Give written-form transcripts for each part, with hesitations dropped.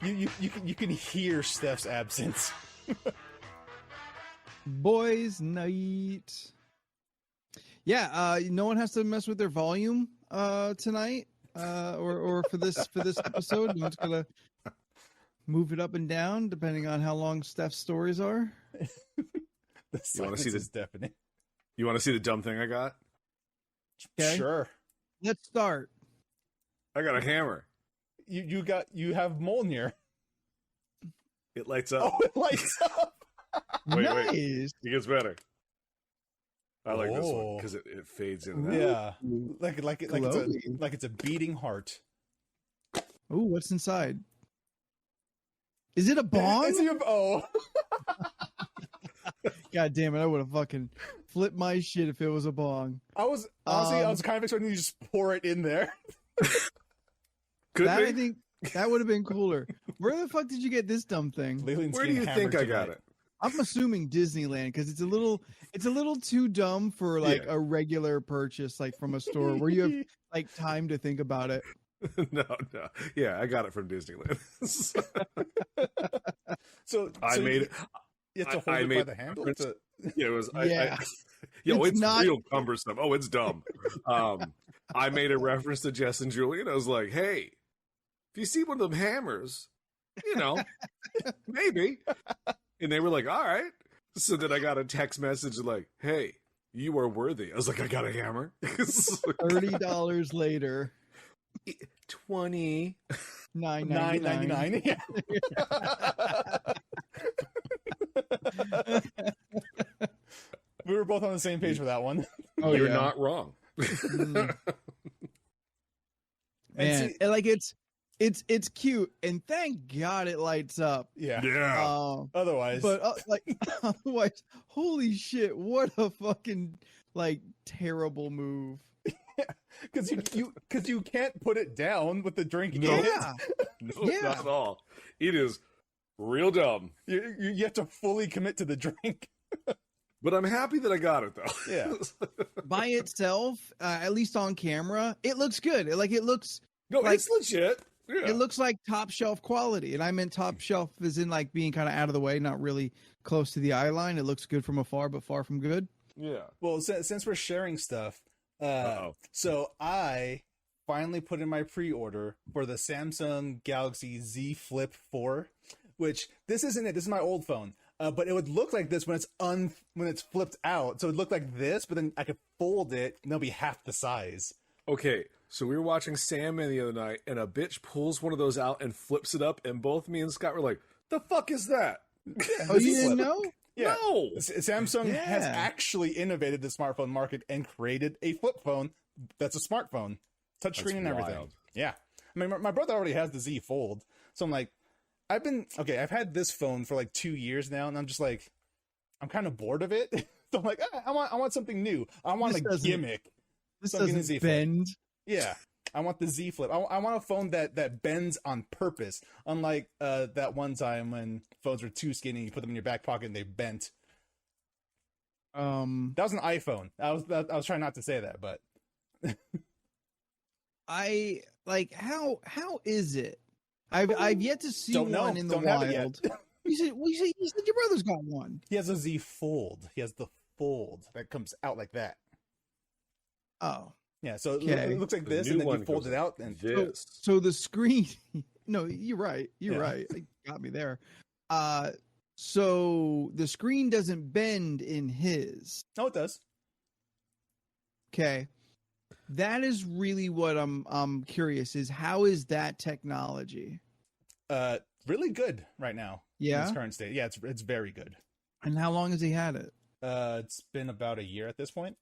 you can hear Steph's absence. Boys' night. Yeah, no one has to mess with their volume tonight, or for this episode. No one's gonna move it up and down depending on how long Steph's stories are. You want to see this? Deafening. You want to see the dumb thing I got? Okay. Sure. Let's start. I got a hammer. You have Mjolnir. It lights up. Oh, it lights up. Wait. Nice. It gets better. I like this one Oh. because it fades into that. Yeah, like Glowing. it's a beating heart. Ooh, what's inside? Is it a bong? Oh, God damn it! I would have fucking flipped my shit if it was a bong. I was kind of expecting you to just pour it in there. Could That be. I think that would have been cooler. Where the fuck did you get this dumb thing? Leland's Where do getting you think I hammered got tonight. it? I'm assuming Disneyland because it's a little too dumb for like Yeah. a regular purchase, like from a store where you have like time to think about it. No. Yeah, I got it from Disneyland. So I made it. You have to hold I it by made the handle. reference- Yeah, it was. Yeah. Yo, It's it's not- real cumbersome. Oh, it's dumb. I made a reference to Jess and Julie, and I was like, "Hey, if you see one of them hammers, maybe." And they were like, "All right." So then I got a text message like, "Hey, you are worthy." I was like, "I got a hammer." $30 later, 20. $9.99. $9.99. Yeah. We were both on the same page for that one. Oh, You're yeah. not wrong. Mm. And Man, see- and like it's cute, and thank God it lights up. Yeah. Yeah. Otherwise, But like otherwise, holy shit, what a fucking like terrible move. because you can't put it down with the drink in No. it. Yeah, No, Yeah. not at all. It is real dumb. You have to fully commit to the drink. But I'm happy that I got it though. Yeah. by itself, at least on camera, it looks good. It looks No, Like- it's legit. Yeah. it looks like top shelf quality, and I meant top shelf as in like being kind of out of the way, not really close to the eye line. It looks good from afar, but far from good. Yeah. Well, since we're sharing stuff, Uh-oh. so I finally put in my pre-order for the Samsung Galaxy Z Flip 4, which this isn't it. This is my old phone. But it would look like this when it's flipped out. So it would look like this, but then I could fold it and it'll be half the size. Okay, so we were watching Sandman the other night, and a bitch pulls one of those out and flips it up, and both me and Scott were like, "The fuck is that?" Oh, you didn't know? Yeah. No. Samsung has Yeah. actually innovated the smartphone market and created a flip phone that's a smartphone, touchscreen That's and everything. wild. Yeah. I mean, my brother already has the Z Fold, so I'm like, I've had this phone for like 2 years now, and I'm just like, I'm kind of bored of it. So I'm like, I want something new. I want This a doesn't- gimmick. This So I'm getting doesn't Z Flip. bend. Yeah. I want the Z Flip. I want a phone that bends on purpose, unlike that one time when phones were too skinny, you put them in your back pocket and they bent. That was an iPhone. I was trying not to say that, but I like how is it? I've yet to see Don't know. one in the Don't have it yet. wild. You said your brother's got one. he has a Z Fold. He has the Fold that comes out like that. Oh, Yeah, so Okay. it looks like The this, new and then you one fold goes it out, and This. so the screen. No, you're right. You're Yeah. right. You got me there. So the screen doesn't bend in his. oh, it does. Okay. That is really what I'm curious is how is that technology? Really good right now. In Yeah. its current state. Yeah, it's very good. And how long has he had it? It's been about a year at this point.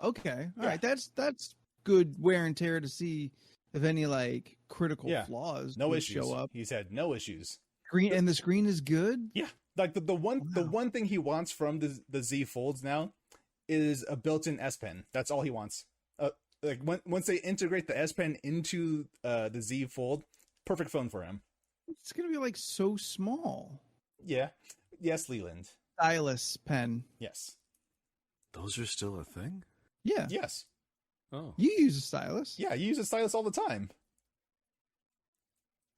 Okay. All Yeah. right. That's good wear and tear to see if any like critical Yeah. flaws No would issues. show up. He's had no issues. Screen and the screen is good. Yeah, like the Wow. one thing he wants from the Z Folds now is a built-in S Pen. That's all he wants. Like once they integrate the S Pen into the Z Fold, perfect phone for him. It's gonna be like so small. Yeah. Yes, Leland. Stylus pen. Yes. Those are still a thing? Yeah. Yes. Oh. You use a stylus. Yeah, you use a stylus all the time.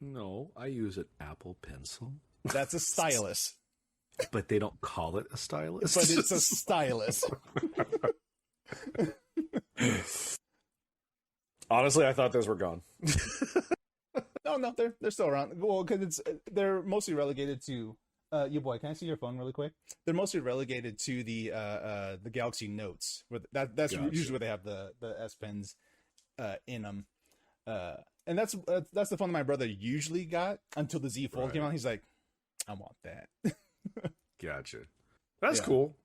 No, I use an Apple Pencil. That's a stylus. But they don't call it a stylus. But it's a stylus. Honestly, I thought those were gone. No, they're still around. Well, because they're mostly relegated to. You boy, can I see your phone really quick? They're mostly relegated to the Galaxy Notes. That's Gotcha. usually where they have the S Pens in them. And that's the phone that my brother usually got until the Z Fold came out. He's like, I want that. Gotcha. That's Yeah. cool.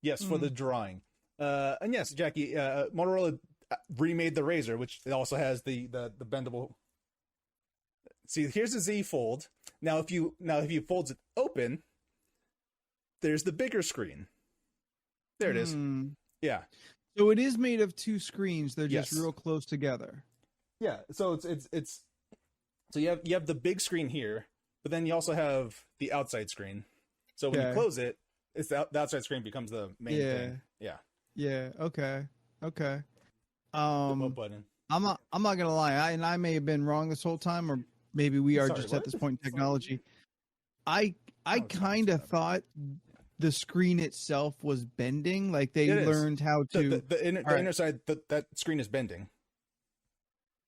Yes, for the drawing. And yes, Jackie, Motorola remade the Razr, which it also has the bendable. See, here's the Z Fold. Now, if you fold it open, there's the bigger screen. There it is. Yeah. So it is made of two screens. They're just Yes. real close together. Yeah. So it's so you have the big screen here, but then you also have the outside screen. So when you Okay. close it, it's the outside screen becomes the main thing. Yeah. Yeah. Okay. The button. I'm not gonna lie. I may have been wrong this whole time, or maybe we are Sorry, just what? at this point in technology. I it's kind of not. thought the screen itself was bending. Like they It is. learned how to. The inner right. side, that screen is bending.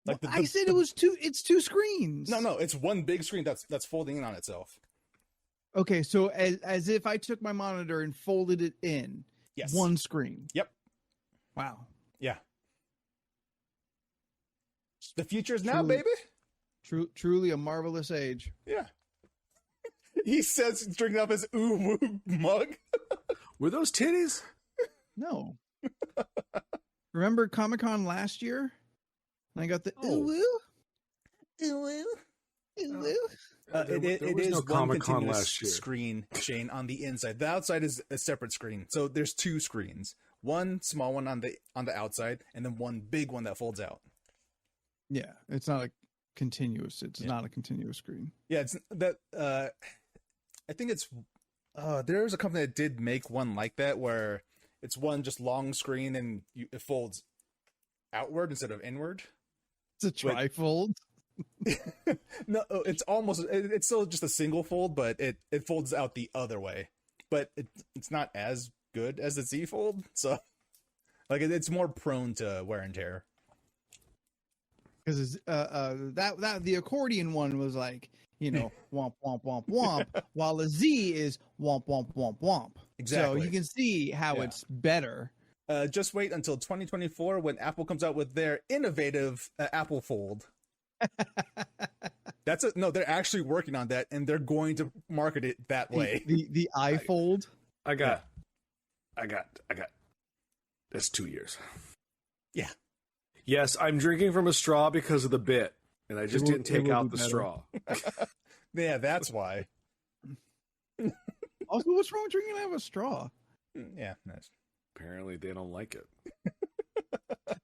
Like I said it was two. It's two screens. No, it's one big screen that's folding in on itself. Okay, so as if I took my monitor and folded it in. Yes. One screen. Yep. Wow. Yeah. The future is now, Truly- baby. Truly a marvelous age. Yeah. He says, drinking up his ooh woo mug. Were those titties? No. Remember Comic-Con last year? And I got the Oh. ooh woo. Ooh woo. Ooh woo. It was is no one Comic-Con continuous last year. screen, Shane, on the inside. The outside is a separate screen. So there's two screens. One small one on the outside, and then one big one that folds out. Yeah, it's not a continuous. It's Yeah. not a continuous screen. Yeah, it's that. I think it's. There's a company that did make one like that, where it's one just long screen and it folds outward instead of inward. It's a trifold. No, it's almost. It's still just a single fold, but it folds out the other way. But it's not as good as the Z Fold, so like it's more prone to wear and tear. Because that the accordion one was like, womp womp womp womp, while the Z is womp womp womp womp. Exactly. So you can see how Yeah. it's better. Just wait until 2024 when Apple comes out with their innovative Apple Fold. They're actually working on that, and they're going to market it that way. The iFold. I got. That's 2 years. Yeah. Yes, I'm drinking from a straw because of the bit, and I just will- didn't it take will out be the better. straw. Yeah, that's why. Also, what's wrong with drinking out of a straw? Yeah, nice. Apparently, they don't like it.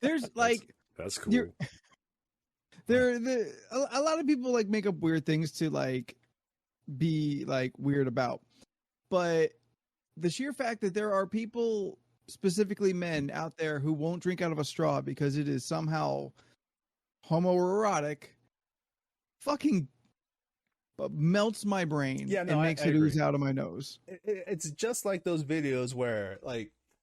There's like That's cool. You're- a lot of people like make up weird things to like be like weird about, but the sheer fact that there are people, specifically men out there, who won't drink out of a straw because it is somehow homoerotic, fucking melts my brain. Yeah, no, and I makes it agree. ooze out of my nose. It's just like those videos where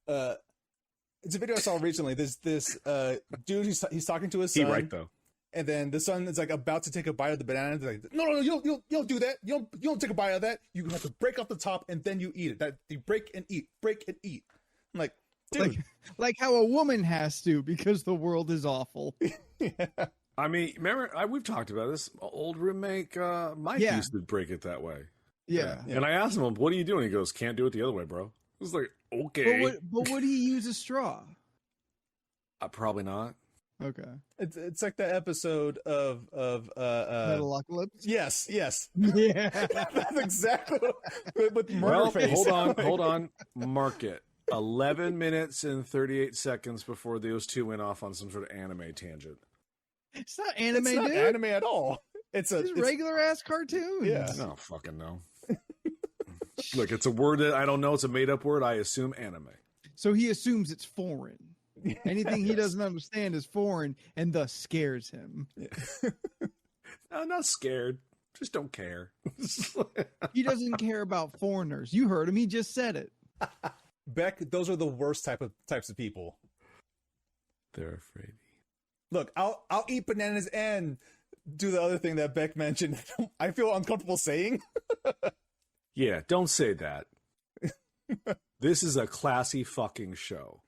it's a video I saw recently. This dude, he's talking to his son. He right though. And then the son is like about to take a bite of the banana. They're like, no, you don't do that. You don't take a bite of that. You have to break off the top and then you eat it. That you break and eat. I'm like, dude. Like how a woman has to, because the world is awful. Yeah. I mean, remember we've talked about this. Old roommate Mike Yeah. used to break it that way. Yeah. And I asked him, "What are you doing?" He goes, "Can't do it the other way, bro." I was like, "Okay, But would he use a straw? probably not." Okay. It's like that episode of Metalocalypse? yes. Yeah. That's exactly with Well, Murderface. hold on. Mark it. 11 minutes and 38 seconds before those two went off on some sort of anime tangent. It's not anime, It's not dude. anime at all. It's Regular ass cartoons. Yeah. I don't fucking know. Look, it's a word that I don't know. It's a made up word. I assume anime. So he assumes it's foreign. Anything he doesn't understand is foreign and thus scares him. No, not scared. Just don't care. He doesn't care about foreigners. You heard him. He just said it. Beck, those are the worst types of people. They're afraid. Look, I'll eat bananas and do the other thing that Beck mentioned. I feel uncomfortable saying. Yeah, don't say that. This is a classy fucking show.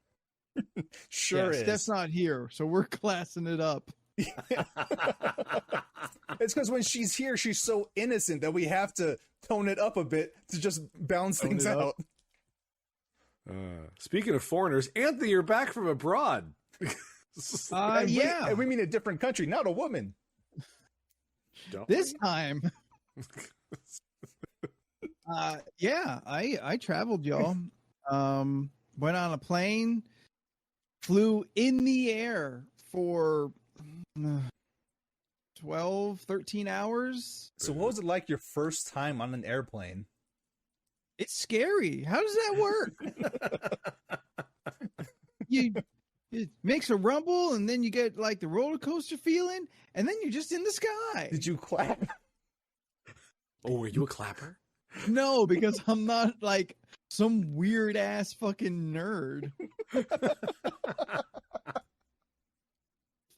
Sure is. Steph's not here, so we're classing it up. It's because when she's here, she's so innocent that we have to tone it up a bit to just balance things out. Speaking of foreigners, Anthony, you're back from abroad. Yeah. And we mean a different country, not a woman. This time. Yeah, I traveled, y'all. Went on a plane, flew in the air for 12, 13 hours. So what was it like your first time on an airplane? It's scary. How does that work? It makes a rumble, and then you get like the roller coaster feeling, and then you're just in the sky. Did you clap? Oh, were you a clapper? No, because I'm not like some weird ass fucking nerd.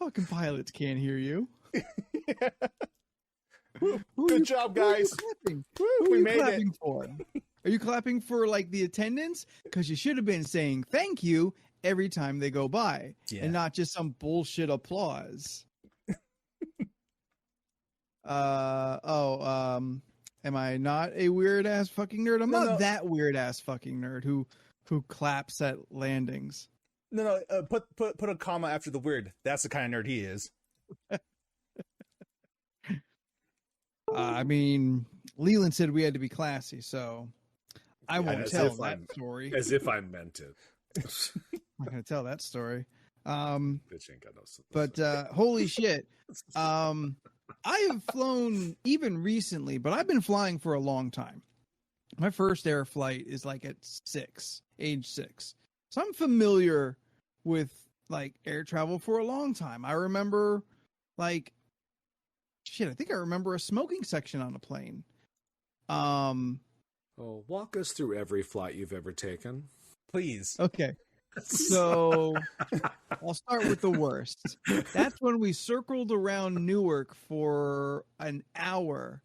Fucking pilots can't hear you. Yeah. Good job, guys. Who We are you made it. clapping for? Are you clapping for like the attendants? Because you should have been saying thank you every time they go by, and not just some bullshit applause. Am I not a weird ass fucking nerd? I'm not that weird ass fucking nerd who claps at landings. No. Put a comma after the weird. That's the kind of nerd he is. I mean, Leland said we had to be classy, so I won't tell that story. As if I meant it. I'm not gonna tell that story. Bitch ain't got no sense. But holy shit. I have flown even recently, but I've been flying for a long time. My first air flight is like at age 6. So I'm familiar with like air travel for a long time. I remember I think I remember a smoking section on a plane. Walk us through every flight you've ever taken. Please. Okay. So I'll start with the worst. That's when we circled around Newark for an hour,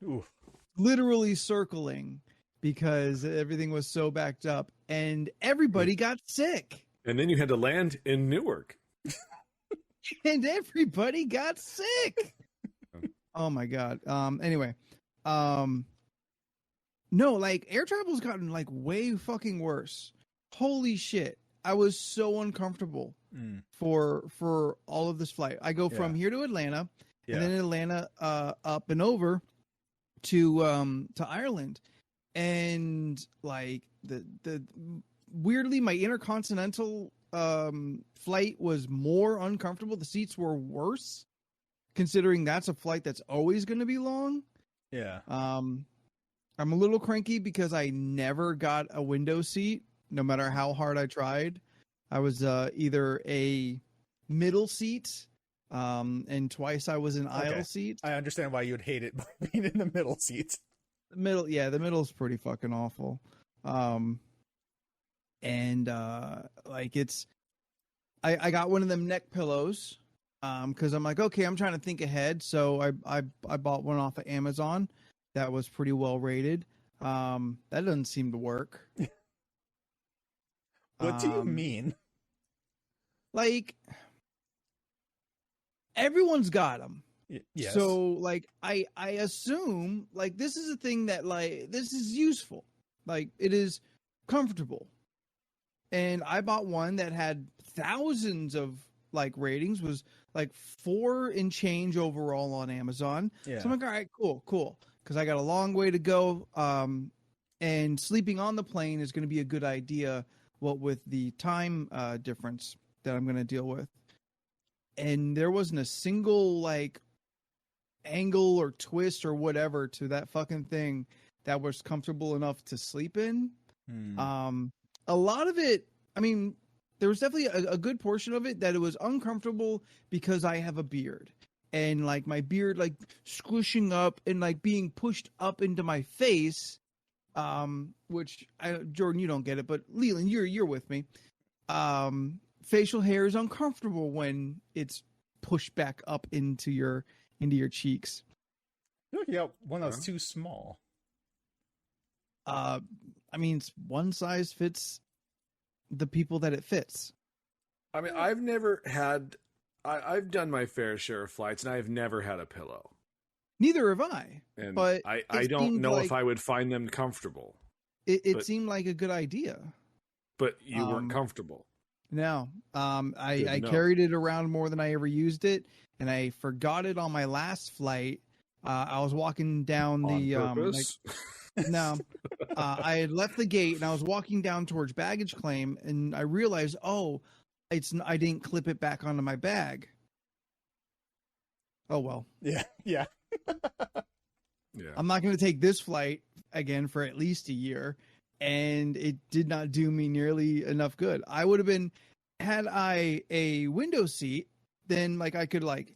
literally circling because everything was so backed up and everybody got sick. And then you had to land in Newark. And everybody got sick. Oh my God. Anyway, no, like air travel's gotten like way fucking worse. Holy shit. I was so uncomfortable for all of this flight. I go from here to Atlanta, and then in Atlanta up and over to Ireland, and like the weirdly my intercontinental flight was more uncomfortable. The seats were worse, considering that's a flight that's always going to be long. Yeah. I'm a little cranky because I never got a window seat. No matter how hard I tried, I was either a middle seat, and twice I was an aisle seat. I understand why you would hate it being in the middle seat. The middle's pretty fucking awful. And like I got one of them neck pillows, because I'm like, okay, I'm trying to think ahead. So I bought one off of Amazon that was pretty well rated. That doesn't seem to work. What do you mean? Like, everyone's got them. Yes. So, like, I assume, like, this is a thing that, like, this is useful. Like, it is comfortable. And I bought one that had thousands of, like, ratings, was, like, 4 and change overall on Amazon. Yeah. So I'm like, all right, cool. Because I got a long way to go. And sleeping on the plane is going to be a good idea. What with the time difference that I'm going to deal with. And there wasn't a single like angle or twist or whatever to that fucking thing that was comfortable enough to sleep in. A lot of it, I mean, there was definitely a good portion of it that it was uncomfortable because I have a beard. and like my beard like squishing up and like being pushed up into my face, which Jordan, you don't get it, but Leland, you're with me. Facial hair is uncomfortable when it's pushed back up into your cheeks. I feel like you got one that was too small. I mean, one size fits the people that it fits. I mean, I've never had. I've done my fair share of flights, and I've never had a pillow. Neither have I. And but I don't know if I would find them comfortable. It seemed like a good idea. But you weren't comfortable. No. I carried it around more than I ever used it, and I forgot it on my last flight. I was walking down purpose? No. I had left the gate, and I was walking down towards baggage claim, and I realized, I didn't clip it back onto my bag. Oh, well. Yeah. Yeah. I'm not going to take this flight again for at least a year, and it did not do me nearly enough good. I would have been, had I a window seat, then like I could like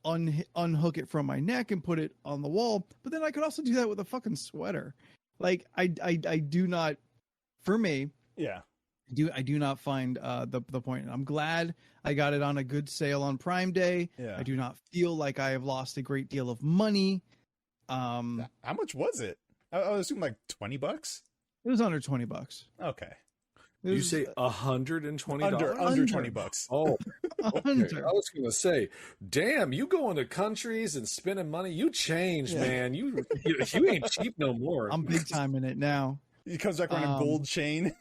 unhook it from my neck and put it on the wall, but then I could also do that with a fucking sweater. Like I do not, for me. Yeah. I do not find the point. I'm glad I got it on a good sale on Prime Day. Yeah. I do not feel like I have lost a great deal of money. How much was it? I would assume like $20. It was under $20. Okay. You say $120? Under $20. Oh, okay. Under. I was going to say, damn, you going to countries and spending money. You changed, man. You ain't cheap no more. I'm big time in it now. He comes back on a gold chain.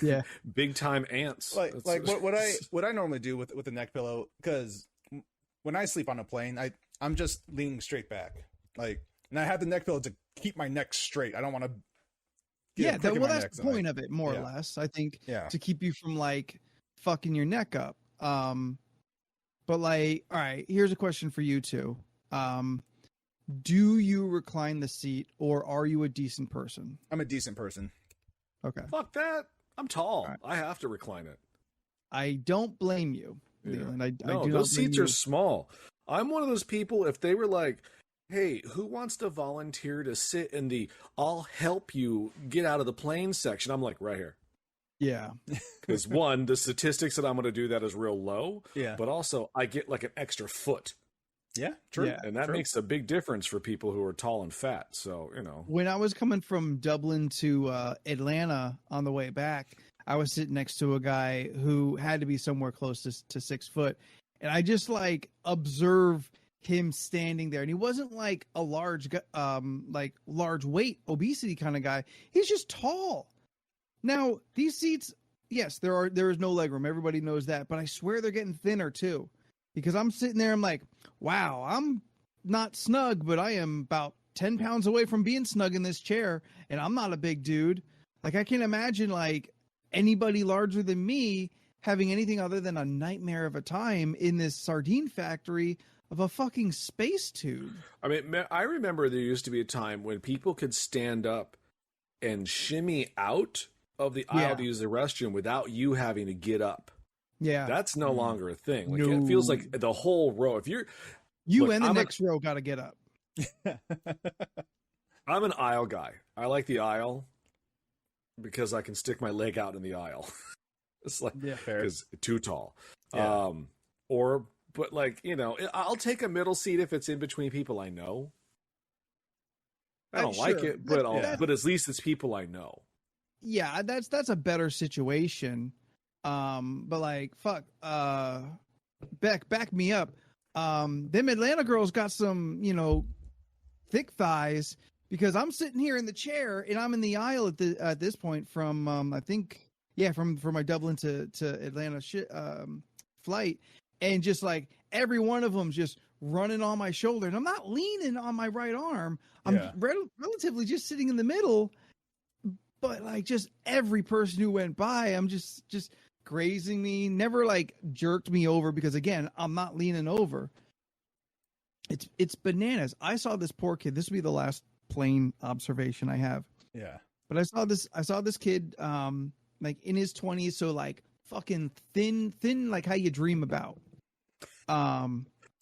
Yeah, big time ants. Like what I normally do with a neck pillow, because when I sleep on a plane, I'm just leaning straight back, like, and I have the neck pillow to keep my neck straight. I don't want to. That's the point of it, more or less. I think to keep you from like fucking your neck up. But like, all right, here's a question for you two. Do you recline the seat, or are you a decent person? I'm a decent person. Okay. Fuck that. I'm tall. Right. I have to recline it. I don't blame you, Leland. Those seats are small. I'm one of those people, if they were like, hey, who wants to volunteer to sit in the I'll help you get out of the plane section? I'm like, right here. Yeah. Because one, the statistics that I'm going to do that is real low. Yeah. But also, I get like an extra foot. Yeah, true. Yeah, and that makes a big difference for people who are tall and fat. So, when I was coming from Dublin to Atlanta on the way back, I was sitting next to a guy who had to be somewhere close to 6 foot. And I just like observe him standing there. And he wasn't like a large weight, obesity kind of guy. He's just tall. Now, these seats, yes, there is no legroom. Everybody knows that. But I swear they're getting thinner too. Because I'm sitting there, I'm like, wow, I'm not snug, but I am about 10 pounds away from being snug in this chair, and I'm not a big dude. Like, I can't imagine, like, anybody larger than me having anything other than a nightmare of a time in this sardine factory of a fucking space tube. I mean, I remember there used to be a time when people could stand up and shimmy out of the aisle to use the restroom without you having to get up. Yeah, that's no longer a thing. Like it feels like the whole row. If you're and the next row got to get up. I'm an aisle guy. I like the aisle because I can stick my leg out in the aisle. It's like because too tall. Yeah. But like I'll take a middle seat if it's in between people I know. I don't like it, but at least it's people I know. Yeah, that's a better situation. But like, fuck, Beck, back me up. Them Atlanta girls got some, thick thighs, because I'm sitting here in the chair and I'm in the aisle at this point from, from my Dublin to Atlanta flight, and just like every one of them just running on my shoulder, and I'm not leaning on my right arm. I'm relatively just sitting in the middle, but like just every person who went by, I'm just grazing me, never like jerked me over, because again, I'm not leaning over. It's bananas. I saw this poor kid. This will be the last plane observation I have. Yeah. But I saw this kid like in his 20s, so like fucking thin like how you dream about.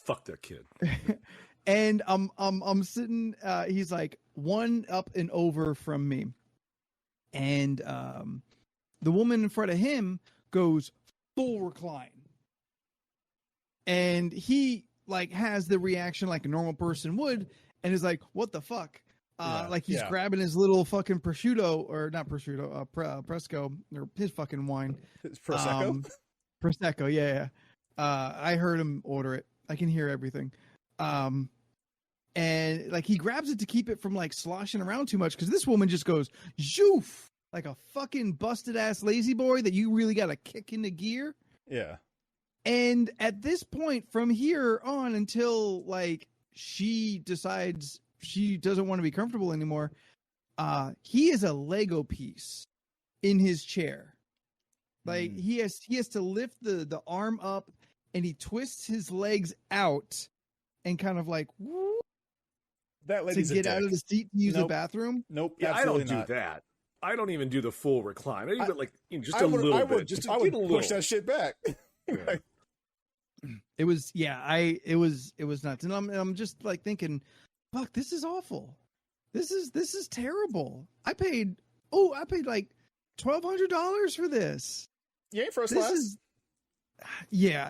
Fuck that kid. And I'm sitting. He's like one up and over from me, and the woman in front of him goes full recline, and he like has the reaction like a normal person would, and is like, "What the fuck?" Like he's grabbing his little fucking prosciutto, or not prosciutto, Presco, or his fucking wine. It's Prosecco? Prosecco, yeah. I heard him order it. I can hear everything. And like he grabs it to keep it from like sloshing around too much, because this woman just goes zoof like a fucking busted ass lazy boy that you really got to kick into gear. Yeah. And at this point, from here on until like she decides she doesn't want to be comfortable anymore, he is a Lego piece in his chair. Like he has to lift the arm up, and he twists his legs out and kind of like whoop, that lady's to get out of the seat to use the bathroom. Nope. Yeah, I don't not. do that. I don't even do the full recline. I even like just I a would, little I bit. would Just I would get a push little. that shit back. Yeah. It was it was nuts, and I'm just like thinking, fuck, this is awful. This is terrible. I paid like $1,200 for this. You ain't first This class. is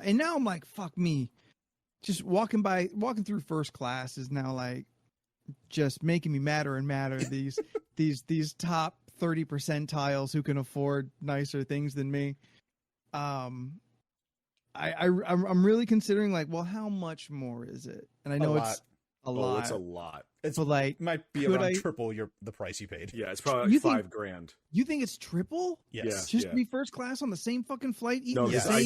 and now I'm like, fuck me. Just walking through first class is now like just making me madder and madder. These top 30 percentiles who can afford nicer things than me. I'm really considering like, well, how much more is it? And I know it's a lot. It's a lot. It's but like, might be around triple the price you paid. Yeah, it's probably like $5,000. You think it's triple? Yes. Just to be first class on the same fucking flight? No, because I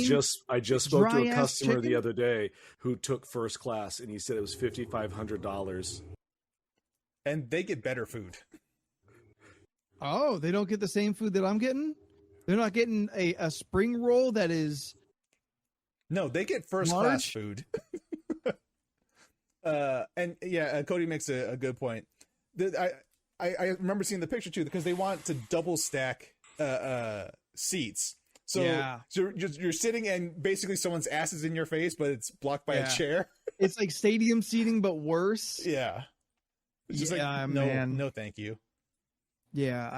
just spoke to a customer chicken? the other day who took first class, and he said it was $5,500. And they get better food. Oh, they don't get the same food that I'm getting? They're not getting a spring roll that is... No, they get first class food. And yeah, Cody makes a good point. I remember seeing the picture too, because they want to double stack seats. So, you're sitting and basically someone's ass is in your face, but it's blocked by a chair. It's like stadium seating, but worse. Yeah. It's just like, no, thank you. Yeah,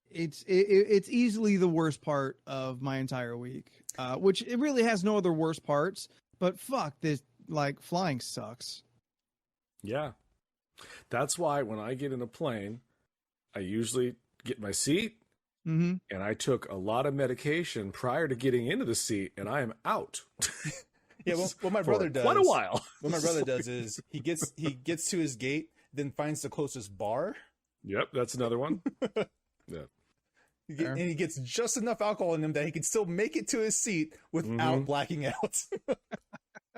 it's easily the worst part of my entire week, which it really has no other worst parts, but fuck this, like flying sucks. Yeah. That's why when I get in a plane, I usually get my seat, and I took a lot of medication prior to getting into the seat, and I am out. Yeah, well, what my brother does, quite a while. What my brother does is he gets to his gate, then finds the closest bar. Yep, that's another one. Yeah. And he gets just enough alcohol in him that he can still make it to his seat without blacking out.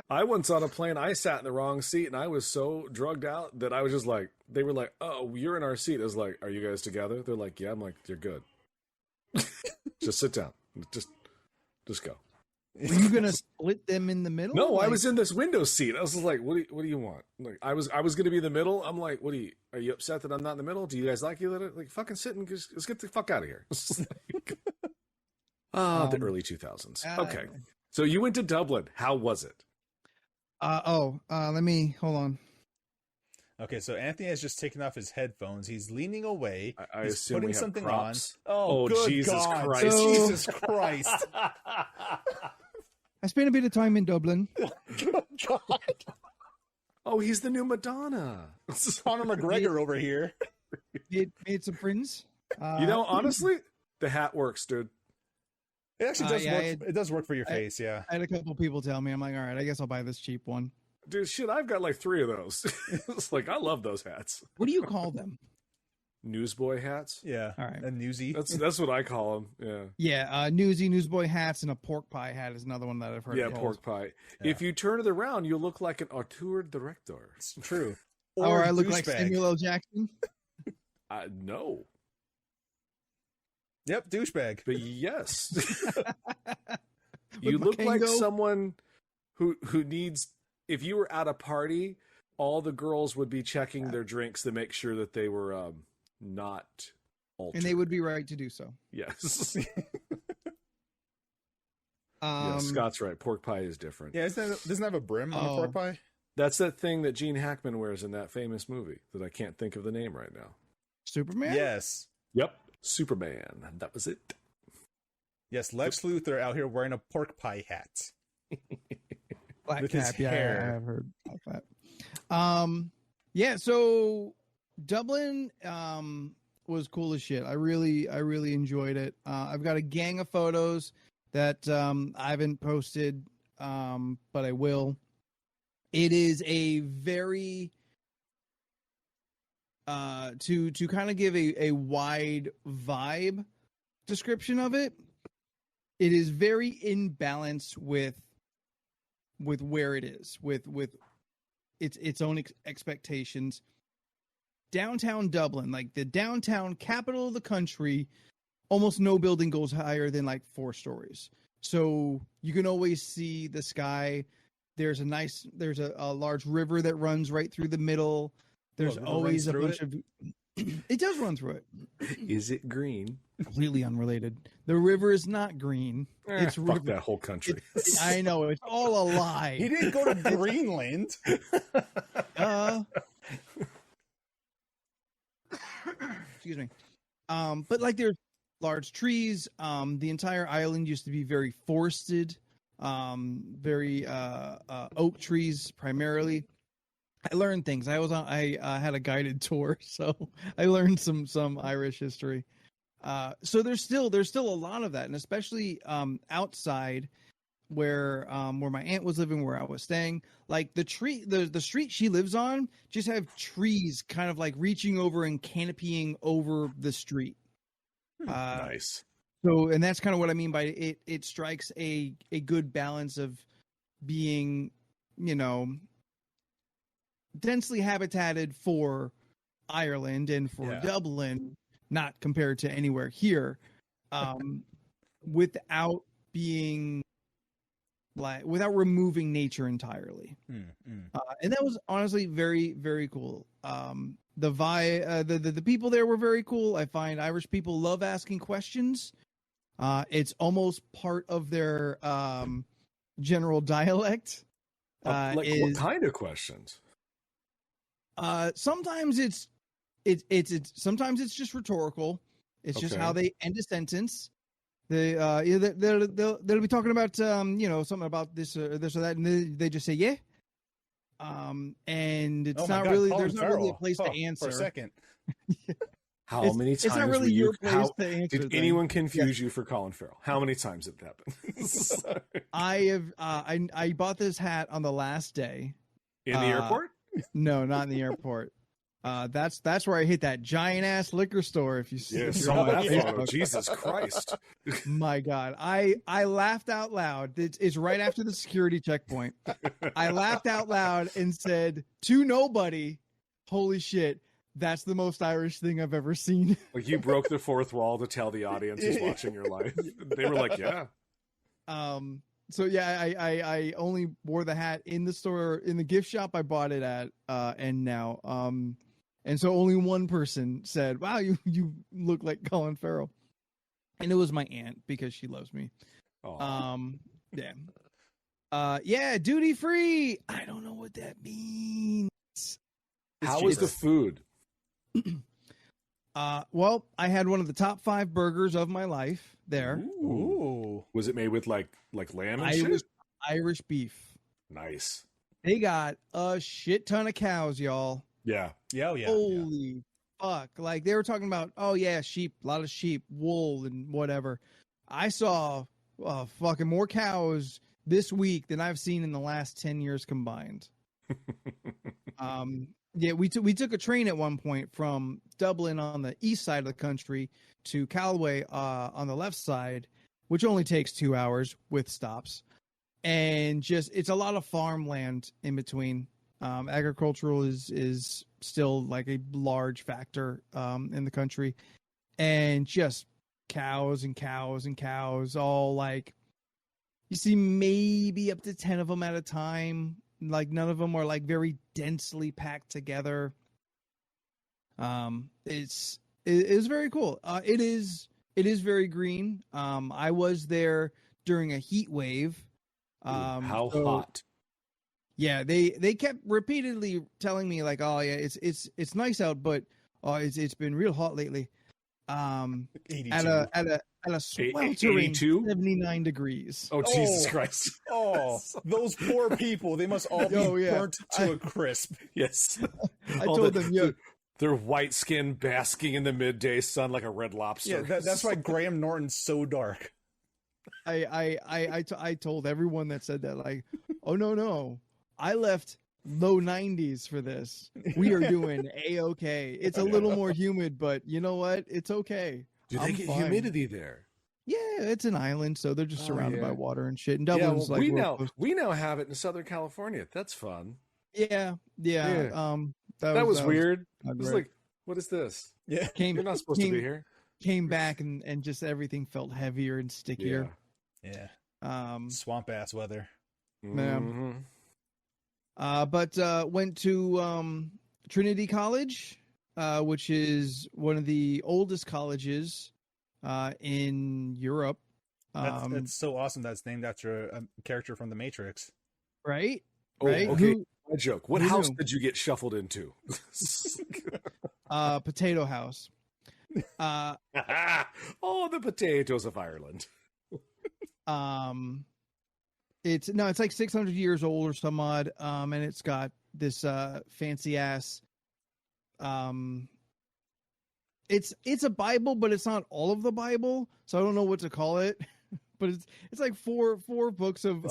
I once on a plane, I sat in the wrong seat, and I was so drugged out that I was just like, they were like, "Oh, you're in our seat." I was like, "Are you guys together?" They're like, "Yeah." I'm like, "You're good. Just sit down. Just go." Were you gonna split them in the middle? No, I was in this window seat. I was just like, "What do you want?" Like, I was gonna be in the middle. I'm like, are you upset that I'm not in the middle? Do you guys like you? Like, fucking sit and let's get the fuck out of here. The early 2000s. Okay, so you went to Dublin. How was it? Let me hold on. Okay, so Anthony has just taken off his headphones. He's leaning away. He's assume putting something props. on. Oh, good Jesus God. Christ! Jesus Christ! I spent a bit of time in Dublin. God. Oh, he's the new Madonna. Conor McGregor over here. Made some friends. Honestly, the hat works, dude. It actually does work. It does work for your face, yeah. I had a couple people tell me, I'm like, all right, I guess I'll buy this cheap one. Dude, shit, I've got like 3 of those. It's like, I love those hats. What do you call them? Newsboy hats? Yeah. All right. A newsy. That's what I call them. Yeah. Yeah. Newsboy hats and a pork pie hat is another one that I've heard. Yeah, pork pie. Yeah. If you turn it around, you look like an auteur director. It's true. Or I look like Samuel L. Jackson. No. Yep, douchebag. But yes. You look like someone who needs, if you were at a party, all the girls would be checking their drinks to make sure that they were not altered. And they would be right to do so. Yes. Yeah, Scott's right. Pork pie is different. Yeah, doesn't it have a brim on a pork pie? That's that thing that Gene Hackman wears in that famous movie that I can't think of the name right now. Superman? Yes. Yep. Superman. That was it. Yes, Lex Luthor out here wearing a pork pie hat. Black with cap, his yeah, hair. I have heard about that. Yeah, so Dublin was cool as shit. I really enjoyed it. I've got a gang of photos that I haven't posted, but I will. It is a very to kind of give a wide vibe description of it. It is very in balance with where it is, with its own expectations. Downtown Dublin, like the downtown capital of the country, almost no building goes higher than like 4 stories. So you can always see the sky. There's a large river that runs right through the middle. There's always a bunch of it does run through it. Is it green? Completely unrelated. The river is not green. It's fuck river. that whole country. I know, it's all a lie. He didn't go to Greenland. Excuse me. But like there's large trees. The entire island used to be very forested. Very oak trees primarily. I learned things. I had a guided tour, so I learned some Irish history. So there's still a lot of that, and especially outside where my aunt was living, where I was staying. Like the street she lives on just have trees kind of like reaching over and canopying over the street. Nice. So, and that's kind of what I mean by it. It strikes a good balance of being, densely habitated for Ireland and for Dublin, not compared to anywhere here, without being without removing nature entirely. And that was honestly very, very cool. The people there were very cool. I find Irish people love asking questions. It's almost part of their general dialect. What kind of questions? Sometimes it's sometimes it's just rhetorical. It's just how they end a sentence. They'll be talking about something about this or that, and they just say yeah. And it's not really there's not really a place to answer for a second. How many times? It's not really your place to answer. Did anyone confuse you for Colin Farrell? How many times did that happen? I bought this hat on the last day. In the airport? No, not in the airport. That's where I hit that giant ass liquor store. If you see, yeah, saw that photo. Jesus Christ! My God, I laughed out loud. It's right after the security checkpoint. I laughed out loud and said to nobody, "Holy shit, that's the most Irish thing I've ever seen." Like you broke the fourth wall to tell the audience who's watching your life. They were like, "Yeah." So yeah, I only wore the hat in the store, in the gift shop I bought it at, and now, and so only one person said, "Wow, you look like Colin Farrell," and it was my aunt because she loves me. Aww. Yeah, duty free. I don't know what that means. How was the food? Well, I had one of the top 5 burgers of my life there. Ooh. Was it made with like lamb and shit? Irish beef. Nice. They got a shit ton of cows, y'all. Yeah. Yeah. Holy fuck. Like they were talking about, oh yeah, sheep, a lot of sheep, wool and whatever. I saw fucking more cows this week than I've seen in the last 10 years combined. Yeah, we took a train at one point from Dublin on the east side of the country to Galway on the left side, which only takes 2 hours with stops. And just it's a lot of farmland in between. Agricultural is still like a large factor in the country, and just cows and cows and cows, all like you see maybe up to 10 of them at a time. Like none of them are like very densely packed together. It's very cool. It is very green. I was there during a heat wave. How so, hot? Yeah, they kept repeatedly telling me like, oh yeah, it's nice out, but it's been real hot lately. 82. At a sweltering 82? 79 degrees. Oh, Jesus Christ. Oh, those poor people. They must all be burnt to a crisp. Yes. I told them, yeah. Their white skin basking in the midday sun like a red lobster. Yeah, that's why Graham Norton's so dark. I told everyone that said that, like, oh no, I left low 90s for this. We are doing A-okay. It's a little more humid, but you know what? It's okay. Do they get humidity there? Yeah, it's an island, so they're just surrounded by water and shit. And Dublin's we now have it in Southern California. That's fun. Yeah. That was weird. It was like, what is this? Yeah, you're not supposed to be here. Came back and just everything felt heavier and stickier. Yeah. Swamp ass weather. Mm-hmm. But went to Trinity College, which is one of the oldest colleges in Europe. That's so awesome. That's named after a character from The Matrix. Right? Oh, right? okay. My joke. What house did you get shuffled into? Potato House. Oh, the potatoes of Ireland. It's like 600 years old or some odd. And it's got this fancy ass. It's a Bible, but it's not all of the Bible, so I don't know what to call it. But it's like four books of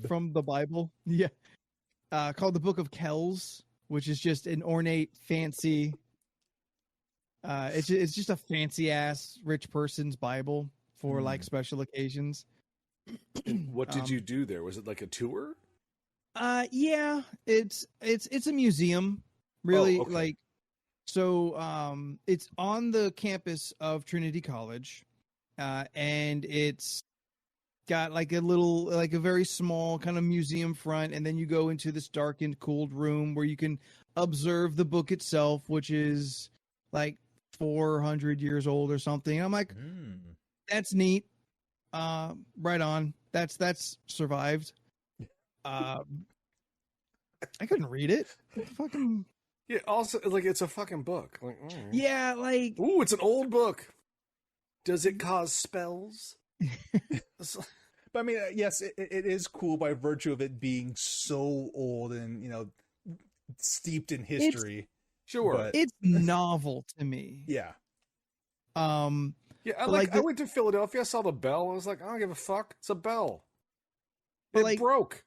from the Bible. Yeah. Called the Book of Kells, which is just an ornate, fancy. It's just a fancy ass rich person's Bible for like special occasions. What did you do there? Was it like a tour? Yeah, it's a museum, really. Like, so it's on the campus of Trinity College, and it's got like a very small kind of museum front, and then you go into this darkened, cooled room where you can observe the book itself, which is like 400 years old or something. I'm like, that's neat. Right on. That's survived. I couldn't read it. Fucking. Yeah. Also, like, it's a fucking book. Like, yeah, like. Ooh, it's an old book. Does it cause spells? But I mean, yes, it is cool by virtue of it being so old and steeped in history. Sure, it's novel to me. Yeah. Yeah, I went to Philadelphia. I saw the bell. I was like, I don't give a fuck. It's a bell. It broke.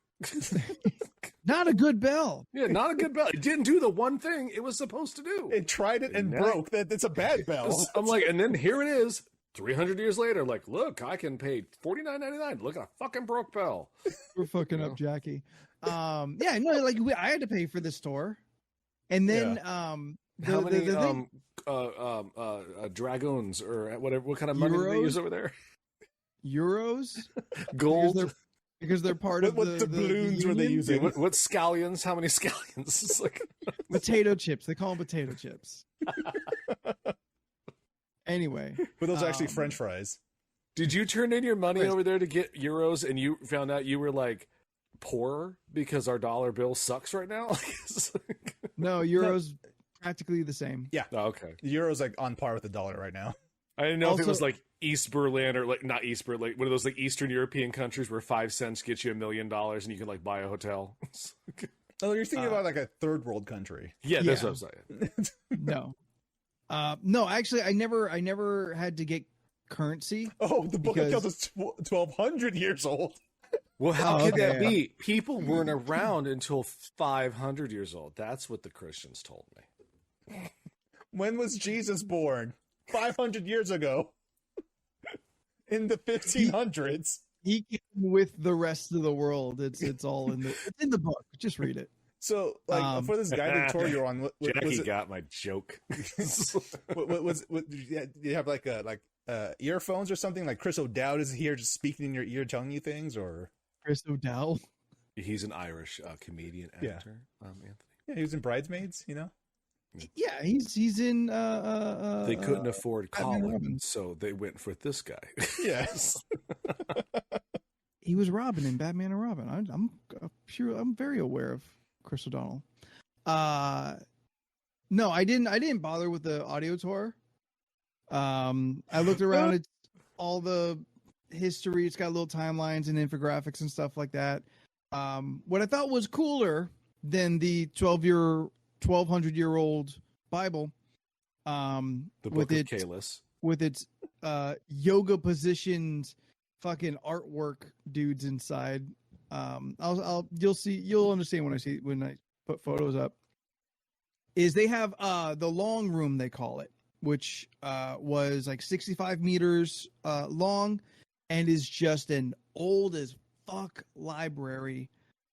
Not a good bell. Yeah, not a good bell. It didn't do the one thing it was supposed to do. It tried it and broke. It's a bad bell. I'm like, and then here it is, 300 years later. Like, look, I can pay $49.99. Look at a fucking broke bell. We're fucking up, Jackie. Yeah, no, like I had to pay for this tour, and then how many dragoons or whatever? What kind of money do they use over there? Euros, gold. Because they're part of what doubloons were they using? Yeah, what scallions? How many scallions? It's like potato chips. They call them potato chips. Anyway, but those are actually French fries. Did you turn in your money over there to get euros, and you found out you were like poorer because our dollar bill sucks right now? No, euros practically the same. Yeah. Oh, okay. The euro's like on par with the dollar right now. I didn't know if it was like East Berlin or like not East Berlin, like one of those like Eastern European countries where 5 cents gets you $1 million and you can like buy a hotel. Oh, you're thinking about like a third world country. Yeah, that's what I'm saying. No. No, actually, I never had to get currency. Oh, the Book of Kells is 1,200 years old. Well, how could that be? People weren't around until 500 years old. That's what the Christians told me. When was Jesus born? 500 years ago. In the 1500s. He came with the rest of the world. It's all in the book. Just read it. So, like, for this guided tour you're on, Jackie got my joke. Do you have like earphones or something? Like Chris O'Dowd is here just speaking in your ear, telling you things, or Chris O'Dowd? He's an Irish comedian actor. Anthony. Yeah, he was in Bridesmaids. Yeah, he's in. They couldn't afford Batman Colin, Robin. so they went for this guy. Yes. he was Robin in Batman and Robin. I'm very aware of Chris O'Donnell. No, I didn't bother with the audio tour. I looked around at all the history. It's got little timelines and infographics and stuff like that. What I thought was cooler than the 1200-year-old Bible, The Book with of its Kalis. with its yoga positioned fucking artwork dudes inside. You'll understand when I put photos up. Is they have the long room, they call it, which was like 65 meters long and is just an old as fuck library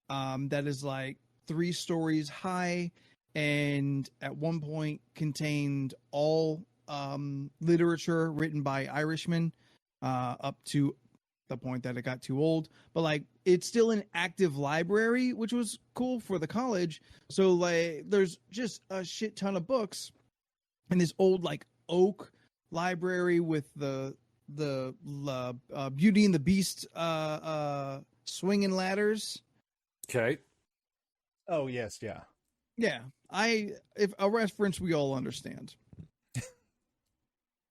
that is like 3 stories high and at one point contained all literature written by Irishmen up to the point that it got too old. But like it's still an active library, which was cool for the college. So like there's just a shit ton of books in this old like oak library with the Beauty and the Beast swinging ladders. Okay. Oh yes, yeah. Yeah, if a reference we all understand.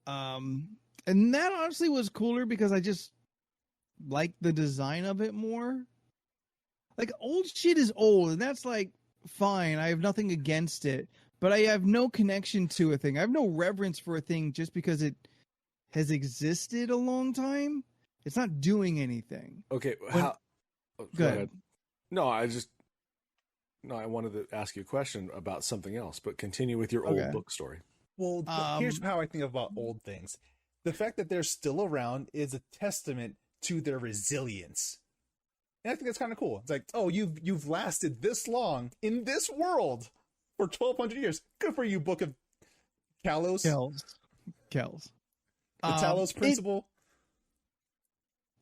And that honestly was cooler because I just like the design of it more. Like old shit is old, and that's like fine. I have nothing against it, but I have no connection to a thing. I have no reverence for a thing just because it has existed a long time. It's not doing anything. Okay. Go ahead. No, I wanted to ask you a question about something else, but continue with your Okay. old book story. Well, here's how I think about old things. The fact that they're still around is a testament to their resilience. And I think that's kind of cool. It's like, oh, you've lasted this long in this world for 1,200 years. Good for you, Book of Kalos. Kells. The Talos Principle.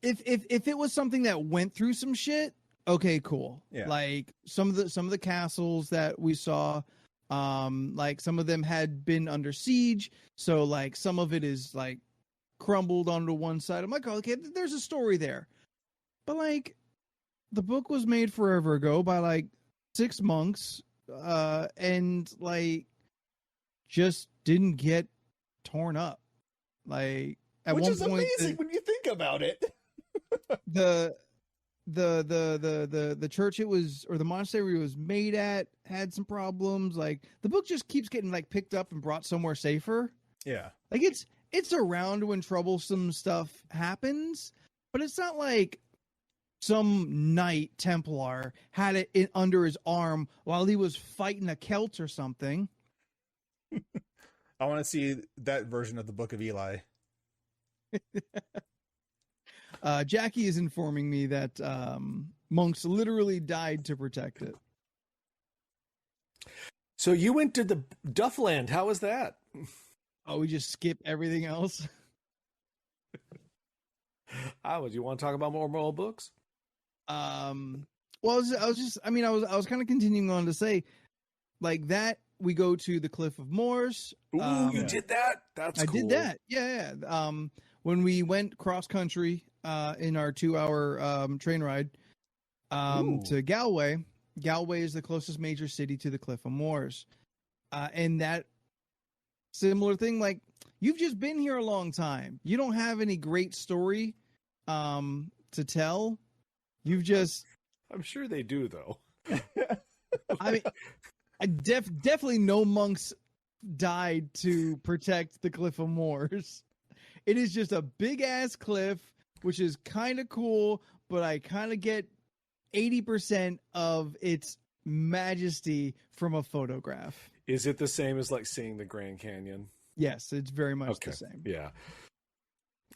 If it was something that went through some shit, okay, cool. Yeah. Like some of the castles that we saw, like some of them had been under siege, so like some of it is like crumbled onto one side. I'm like, oh, okay, there's a story there. But like the book was made forever ago by like 6 monks, and like just didn't get torn up. Like at Which one is point, amazing when you think about it. the church it was, or the monastery it was made at, had some problems. Like the book just keeps getting like picked up and brought somewhere safer. Yeah. Like it's around when troublesome stuff happens, but it's not like some Knight Templar had it under his arm while he was fighting a Celt or something. I want to see that version of the Book of Eli. Jackie is informing me that monks literally died to protect it. So you went to the Duffland. How was that? Oh, we just skip everything else. Would you want to talk about more old books? Well, I was kind of continuing on to say, like that we go to the Cliff of Moors. Ooh, you did that? That's I cool. did that. Yeah. When we went cross country in our 2-hour train ride to Galway. Galway is the closest major city to the Cliff of Moors, and that similar thing. Like you've just been here a long time. You don't have any great story to tell. You've just. I'm sure they do, though. I mean, definitely no monks died to protect the Cliff of Moors. It is just a big ass cliff, which is kind of cool, but I kind of get 80% of its majesty from a photograph. Is it the same as like seeing the Grand Canyon? Yes, it's very much the same. Yeah.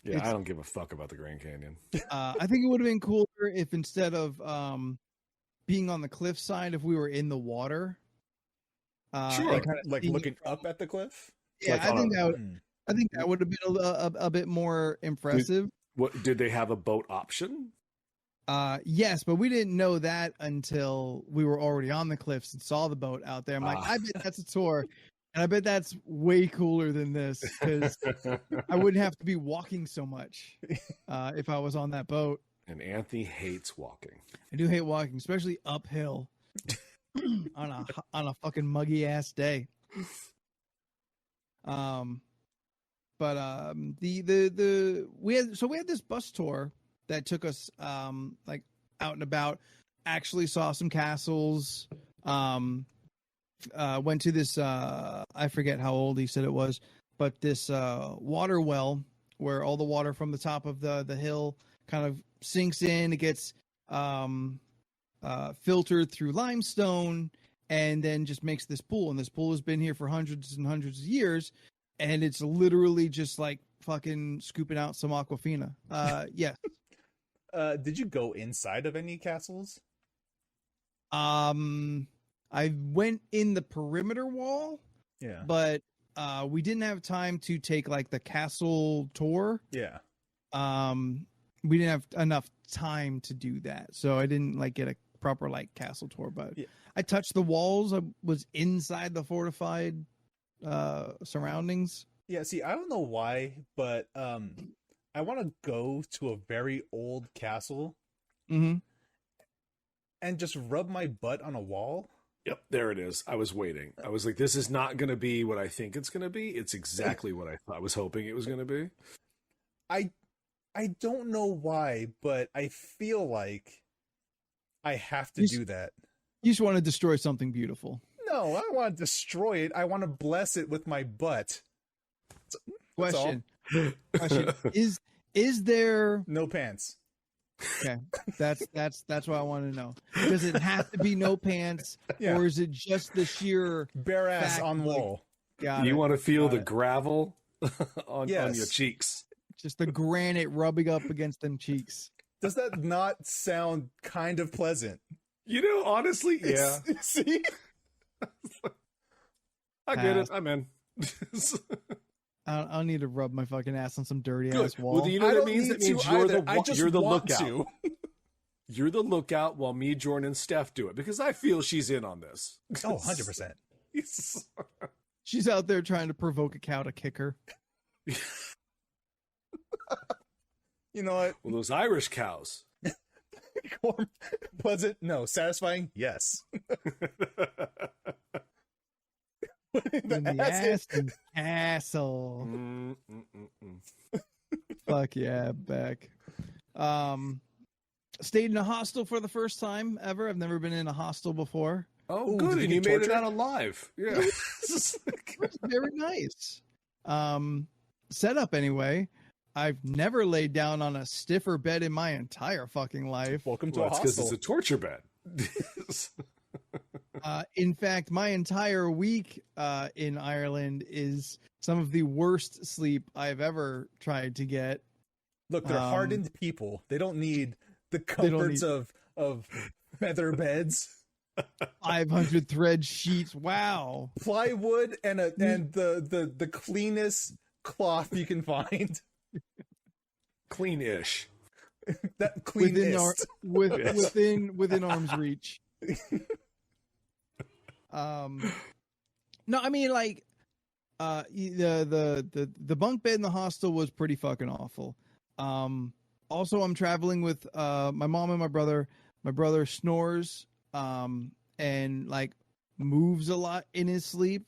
Yeah, I don't give a fuck about the Grand Canyon. I think it would have been cooler if instead of being on the cliff side, if we were in the water. Sure, like looking up at the cliff. Yeah, Like I think that would have been a bit more impressive. What did they have a boat option? Yes, but we didn't know that until we were already on the cliffs and saw the boat out there. I'm like, I bet that's a tour, and I bet that's way cooler than this because I wouldn't have to be walking so much if I was on that boat. And Anthony hates walking. I do hate walking, especially uphill on a fucking muggy ass day. We had this bus tour that took us like out and about. Actually saw some castles. Went to this I forget how old he said it was, but this water well where all the water from the top of the hill kind of sinks in. It gets filtered through limestone and then just makes this pool. And this pool has been here for hundreds and hundreds of years. And it's literally just like fucking scooping out some Aquafina. Yeah. Did you go inside of any castles? I went in the perimeter wall. Yeah. But we didn't have time to take like the castle tour. Yeah. We didn't have enough time to do that. So I didn't like get a proper like castle tour, but yeah. I touched the walls. I was inside the fortified surroundings. Yeah, see, I don't know why, but I want to go to a very old castle and just rub my butt on a wall. Yep, there it is. I was waiting. I was like, this is not going to be what I think it's going to be. It's exactly what I was hoping it was going to be. I don't know why, but I feel like I have to do that. You just want to destroy something beautiful. No, I don't want to destroy it. I want to bless it with my butt. Question. Is there no pants? Okay, that's what I want to know. Does it have to be no pants, or is it just the sheer bare ass on wall? You want to feel the gravel on your cheeks? Just the granite rubbing up against them cheeks. Does that not sound kind of pleasant? You know, honestly, yeah. See, I get it. I'm in. I'll need to rub my fucking ass on some dirty ass wall. Well, you know what that means? It means you're the lookout. To. You're the lookout while me, Jordan, and Steph do it because I feel she's in on this. Oh, 100%. She's out there trying to provoke a cow to kick her. You know what? Well, those Irish cows. Pleasant? No. Satisfying? Yes. In the ass and castle. Fuck yeah, Beck. Stayed in a hostel for the first time ever. I've never been in a hostel before. Oh, good. And you made it out alive. Yeah. Very nice. Setup anyway. I've never laid down on a stiffer bed in my entire fucking life. Welcome to a hostel. Because it's a torture bed. In fact, my entire week in Ireland is some of the worst sleep I've ever tried to get. Look, they're hardened people. They don't need the comforts of feather beds. 500 thread sheets. Wow. Plywood and the cleanest cloth you can find. Clean-ish. That cleanest. Within arm's reach. No, I mean like the bunk bed in the hostel was pretty fucking awful. Also I'm traveling with my mom and my brother. My brother snores and like moves a lot in his sleep.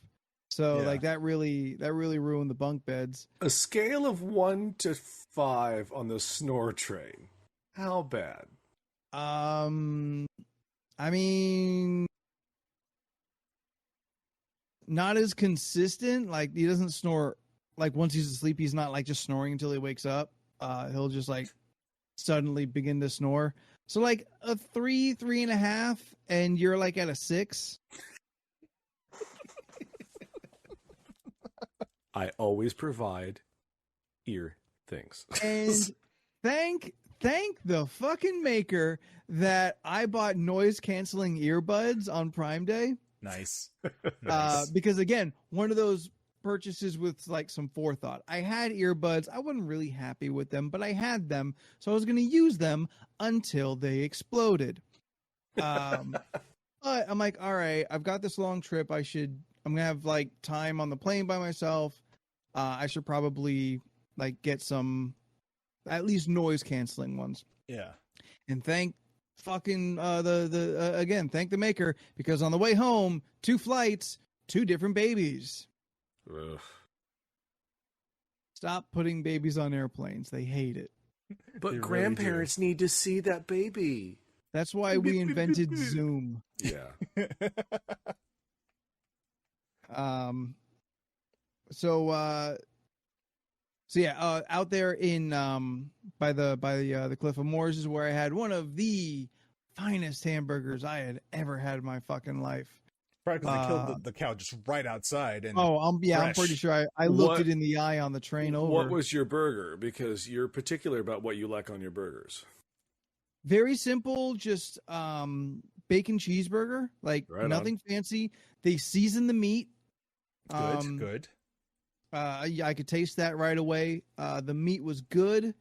So like that really ruined the bunk beds. A scale of 1 to 5 on the snore train. How bad? I mean, not as consistent. Like he doesn't snore. Like once he's asleep, he's not like just snoring until he wakes up. He'll just like suddenly begin to snore. So like a 3.5, and you're like at a 6. I always provide ear things. And thank the fucking maker that I bought noise canceling earbuds on Prime Day. Nice. Because again, one of those purchases with like some forethought. I had earbuds. I wasn't really happy with them, but I had them, so I was going to use them until they exploded. But I'm like, all right, I've got this long trip. I'm going to have like time on the plane by myself. I should probably like get some at least noise canceling ones. Yeah. And thank fucking again, thank the maker, because on the way home, 2 flights, 2 different babies. Ugh. Stop putting babies on airplanes. They hate it. But They really grandparents need to see that baby. That's why we invented Zoom. Yeah. So yeah, out there in by the Cliff of Moors is where I had one of the finest hamburgers I had ever had in my fucking life. Probably because they killed the cow just right outside. And I'm fresh. pretty sure I looked it in the eye on the train over. What was your burger? Because you're particular about what you like on your burgers. Very simple, just bacon cheeseburger, like Right on. nothing fancy. They season the meat. Good. I could taste that right away. The meat was good.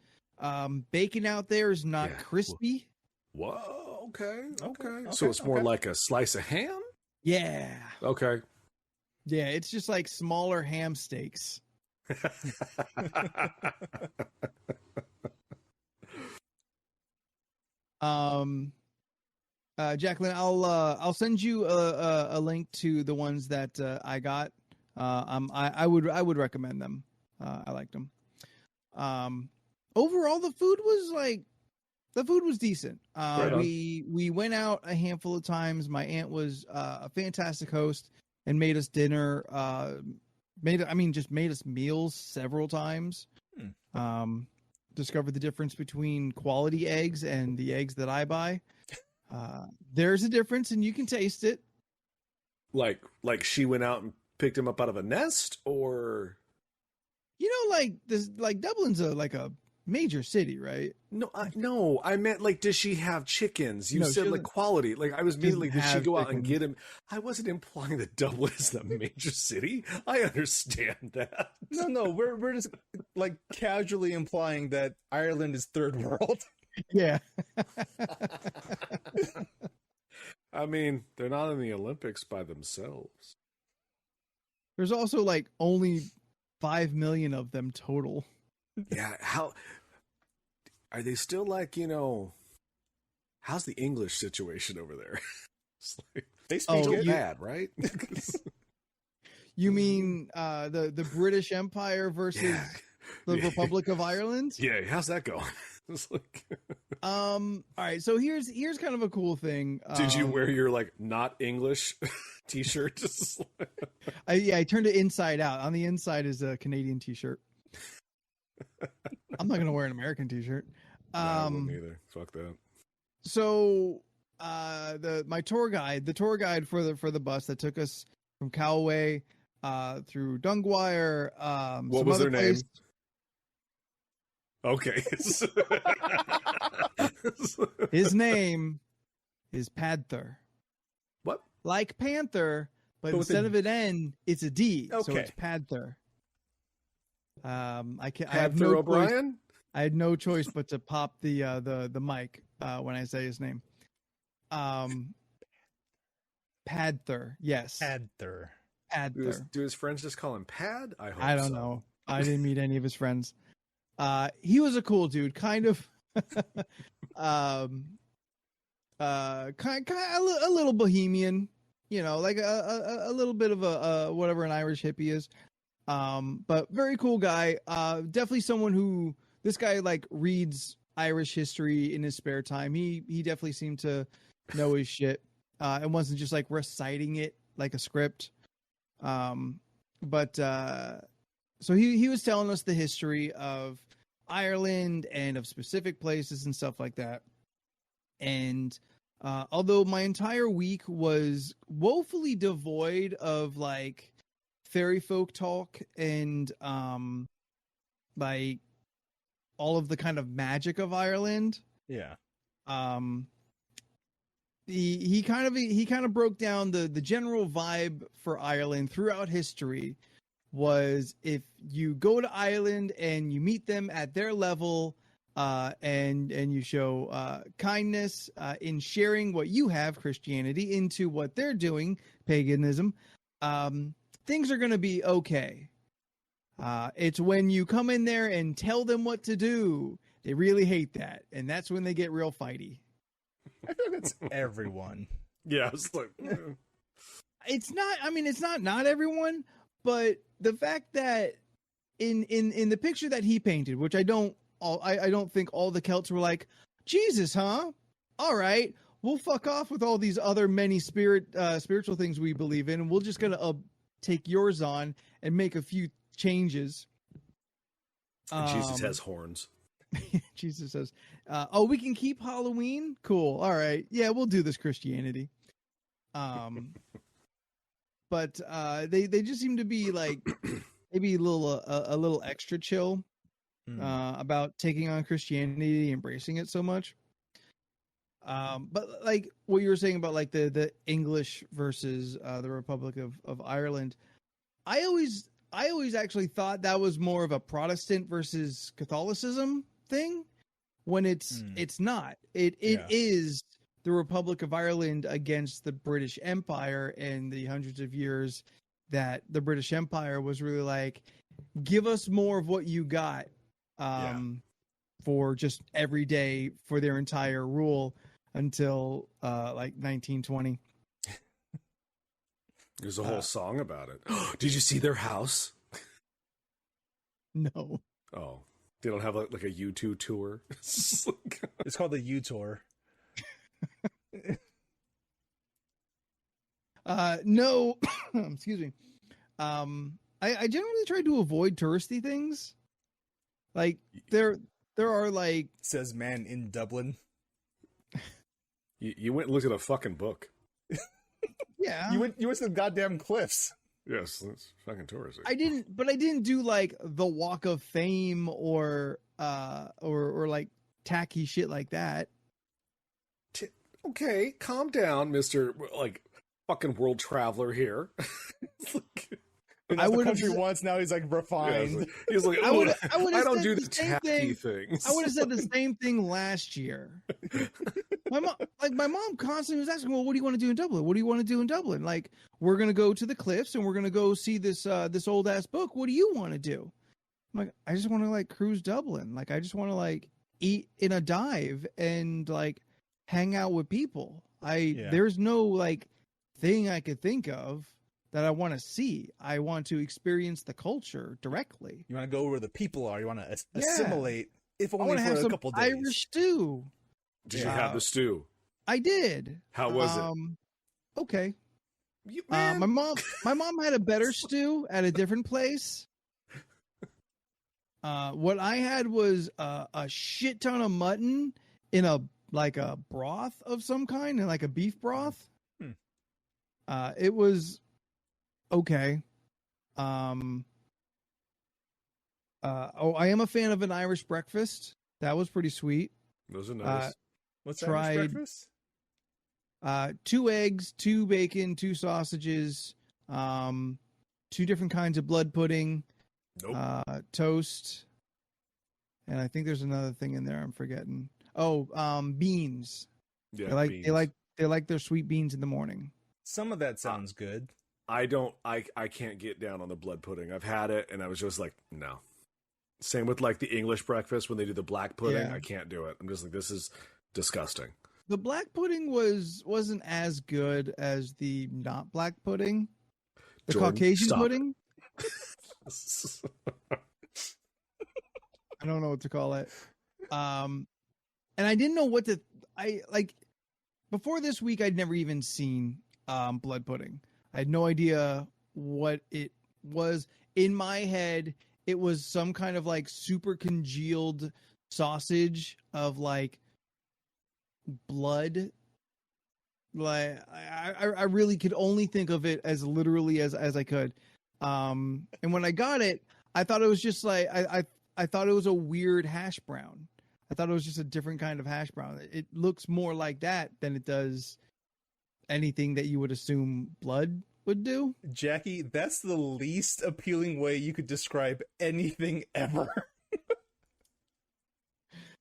Bacon out there is not crispy. Whoa, okay. So it's more like a slice of ham? Yeah. Okay. Yeah, it's just like smaller ham steaks. Jacqueline, I'll send you a link to the ones that I got. I would recommend them. I liked them. Overall, the food was decent. Right on. We went out a handful of times. My aunt was a fantastic host and made us dinner. Made us meals several times. Discovered the difference between quality eggs and the eggs that I buy. There's a difference, and you can taste it. Like she went out and picked him up out of a nest, or like Dublin's a major city, right? No, I meant like, does she have chickens? You No, said she like quality. Like I was meaning like, did she have go out and chickens. get him? I wasn't implying that Dublin is the major city. I understand that. No, we're just like casually implying that Ireland is third world. Yeah. I mean, they're not in the Olympics by themselves. There's also like only 5 million of them total. Yeah, how are they still like, how's the English situation over there? It's like, They speak still it. bad, right? You mean the British Empire versus Yeah. the Republic of Ireland? Yeah, how's that going? It's like, All right, so here's kind of a cool thing. did you wear your like not English t-shirt? I turned it inside out. On the inside is a Canadian t-shirt. I'm not gonna wear an American t-shirt. I wouldn't either. Fuck that. So the tour guide for the bus that took us from Callaway through Dungwire. What was their name? Okay. His name is Panther. What? Like Panther, but with instead a- of an N, it's a D. So Okay. it's Panther. I have Panther no choice. O'Brien? I had no choice but to pop the mic when I say his name. Panther, yes. Panther. Panther. Do his friends just call him Pad? I hope I don't so. know. I didn't meet any of his friends. He was a cool dude, kind of kind a little bohemian, like a little bit of a whatever an Irish hippie is. But very cool guy. Definitely someone who this guy like reads Irish history in his spare time. He definitely seemed to know his shit. And wasn't just like reciting it like a script. So he was telling us the history of Ireland and of specific places and stuff like that. And although my entire week was woefully devoid of like fairy folk talk and like all of the kind of magic of Ireland, Yeah. he kind of broke down the general vibe for Ireland throughout history was if you go to Ireland and you meet them at their level and you show kindness in sharing what you have, Christianity, into what they're doing, paganism, things are going to be okay. It's when you come in there and tell them what to do They really hate that, and that's when they get real fighty. I feel like that's everyone. Yeah, it's like It's not. I mean, it's not everyone, but the fact that in the picture that he painted, which I don't think all the Celts were like, Jesus, huh? All right, we'll fuck off with all these other many spiritual things we believe in, and we're just gonna take yours on and make a few changes. Jesus has horns. Jesus says, "Oh, we can keep Halloween. Cool. All right, yeah, we'll do this Christianity." But they just seem to be like maybe a little extra chill about taking on Christianity, embracing it so much. But like what you were saying about like the English versus the Republic of Ireland, I always actually thought that was more of a Protestant versus Catholicism thing, when it's not. It is the Republic of Ireland against the British Empire, and the hundreds of years that the British Empire was really like, give us more of what you got for just every day for their entire rule until like 1920. There's a whole song about it. Did you see their house? No. Oh, they don't have like a U2 tour. It's called the U Tour. No, excuse me. I generally try to avoid touristy things. Like there are like, says man in Dublin. You went and looked at a fucking book. yeah. You went to the goddamn cliffs. Yes, that's fucking touristy. I didn't do like the Walk of Fame or like tacky shit like that. Okay, calm down, Mr. like fucking world traveler here. I would country once, now he's like refined. Yeah, he's like, I don't do the tacky things. I would have said the same thing last year. My mom constantly was asking, well, what do you want to do in Dublin? What do you want to do in Dublin? Like, we're going to go to the cliffs and we're going to go see this old ass book. What do you want to do? I'm like, I just want to like cruise Dublin. Like, I just want to like eat in a dive and like hang out with people. There's no like thing I could think of that I want to see. I want to experience the culture directly. You want to go where the people are. You want to assimilate, if I only want to for have a some couple days. Irish stew. Did you have the stew? I did. How was it? Okay. Man. My mom had a better stew at a different place. What I had was a shit ton of mutton in a broth of some kind, and like a beef broth. It was okay. I am a fan of an Irish breakfast. That was pretty sweet. Those are nice. What's tried, Irish breakfast? 2 eggs, 2 bacon, 2 sausages, 2 different kinds of blood pudding, toast, and I think there's another thing in there I'm forgetting. Beans. Yeah, they like their sweet beans in the morning. Some of that sounds good. I can't get down on the blood pudding. I've had it and I was just like, no. Same with like the English breakfast when they do the black pudding. Yeah. I can't do it. I'm just like, this is disgusting. The black pudding wasn't as good as the not black pudding. The Jordan, Caucasian stop pudding. I don't know what to call it. And I didn't know what to. Before this week, I'd never even seen blood pudding. I had no idea what it was. In my head, it was some kind of like super congealed sausage of like blood. Like I really could only think of it as literally as I could. And when I got it, I thought it was just like I thought it was a weird hash brown. I thought it was just a different kind of hash brown. It looks more like that than it does anything that you would assume blood would do. Jackie, that's the least appealing way you could describe anything ever.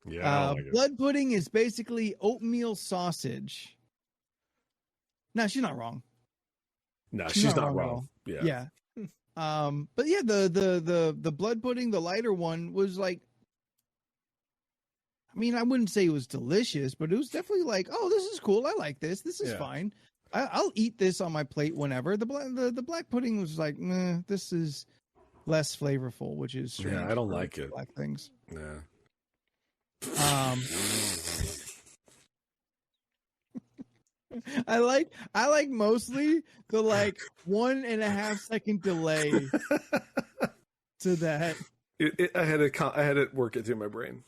Yeah, blood pudding is basically oatmeal sausage. No, she's not wrong. No, she's not wrong. Yeah. But yeah, the blood pudding, the lighter one, was like I mean, I wouldn't say it was delicious, but it was definitely like, oh, this is cool. I like this. This is fine. I'll eat this on my plate whenever. The black pudding was like, nah, this is less flavorful, which is strange. Yeah, I don't like it. Black things. Yeah. I like mostly the like 1.5 second delay to that. I had to work it through my brain.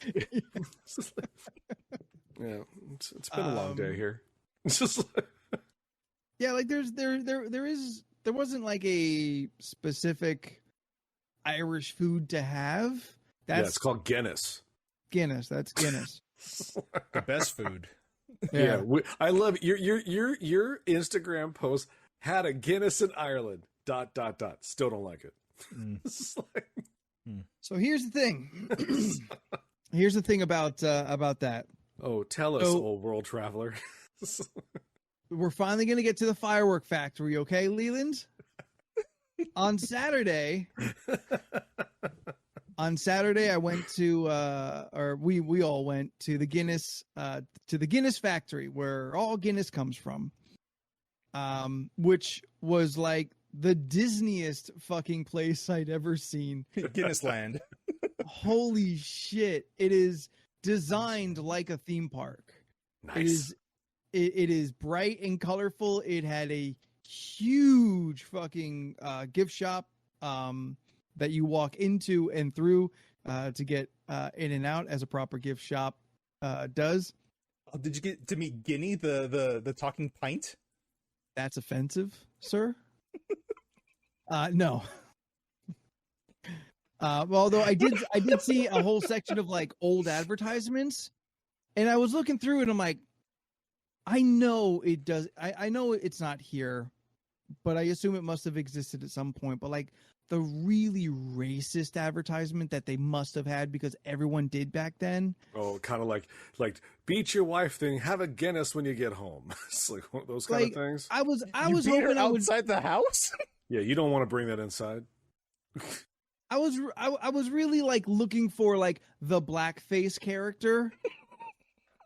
Yeah, it's been a long day here. It's just like... Yeah, like there wasn't like a specific Irish food to have. It's called Guinness. Guinness. That's Guinness. The best food. Yeah, I love it. Your Instagram post had a Guinness in Ireland. ... Still don't like it. So here's the thing. Here's the thing about that. Oh, tell us, old world traveler. We're finally going to get to the firework factory, okay, Leland? On Saturday, I went to, or we all went to the Guinness factory where all Guinness comes from, which was like the Disneyest fucking place I'd ever seen. Guinness Land. Holy shit! It is designed like a theme park. Nice. It is bright and colorful. It had a huge fucking gift shop that you walk into and through to get in and out, as a proper gift shop does. Oh, did you get to meet Guinea, the talking pint? That's offensive, sir. No. Although I did see a whole section of like old advertisements, and I was looking through it. I'm like, I know it does. I know it's not here, but I assume it must have existed at some point. But like the really racist advertisement that they must have had because everyone did back then. Oh, kind of like beat your wife thing. Have a Guinness when you get home. It's like those kind of things. I was beat her hoping outside the house. Yeah, you don't want to bring that inside. I was really like looking for like the blackface character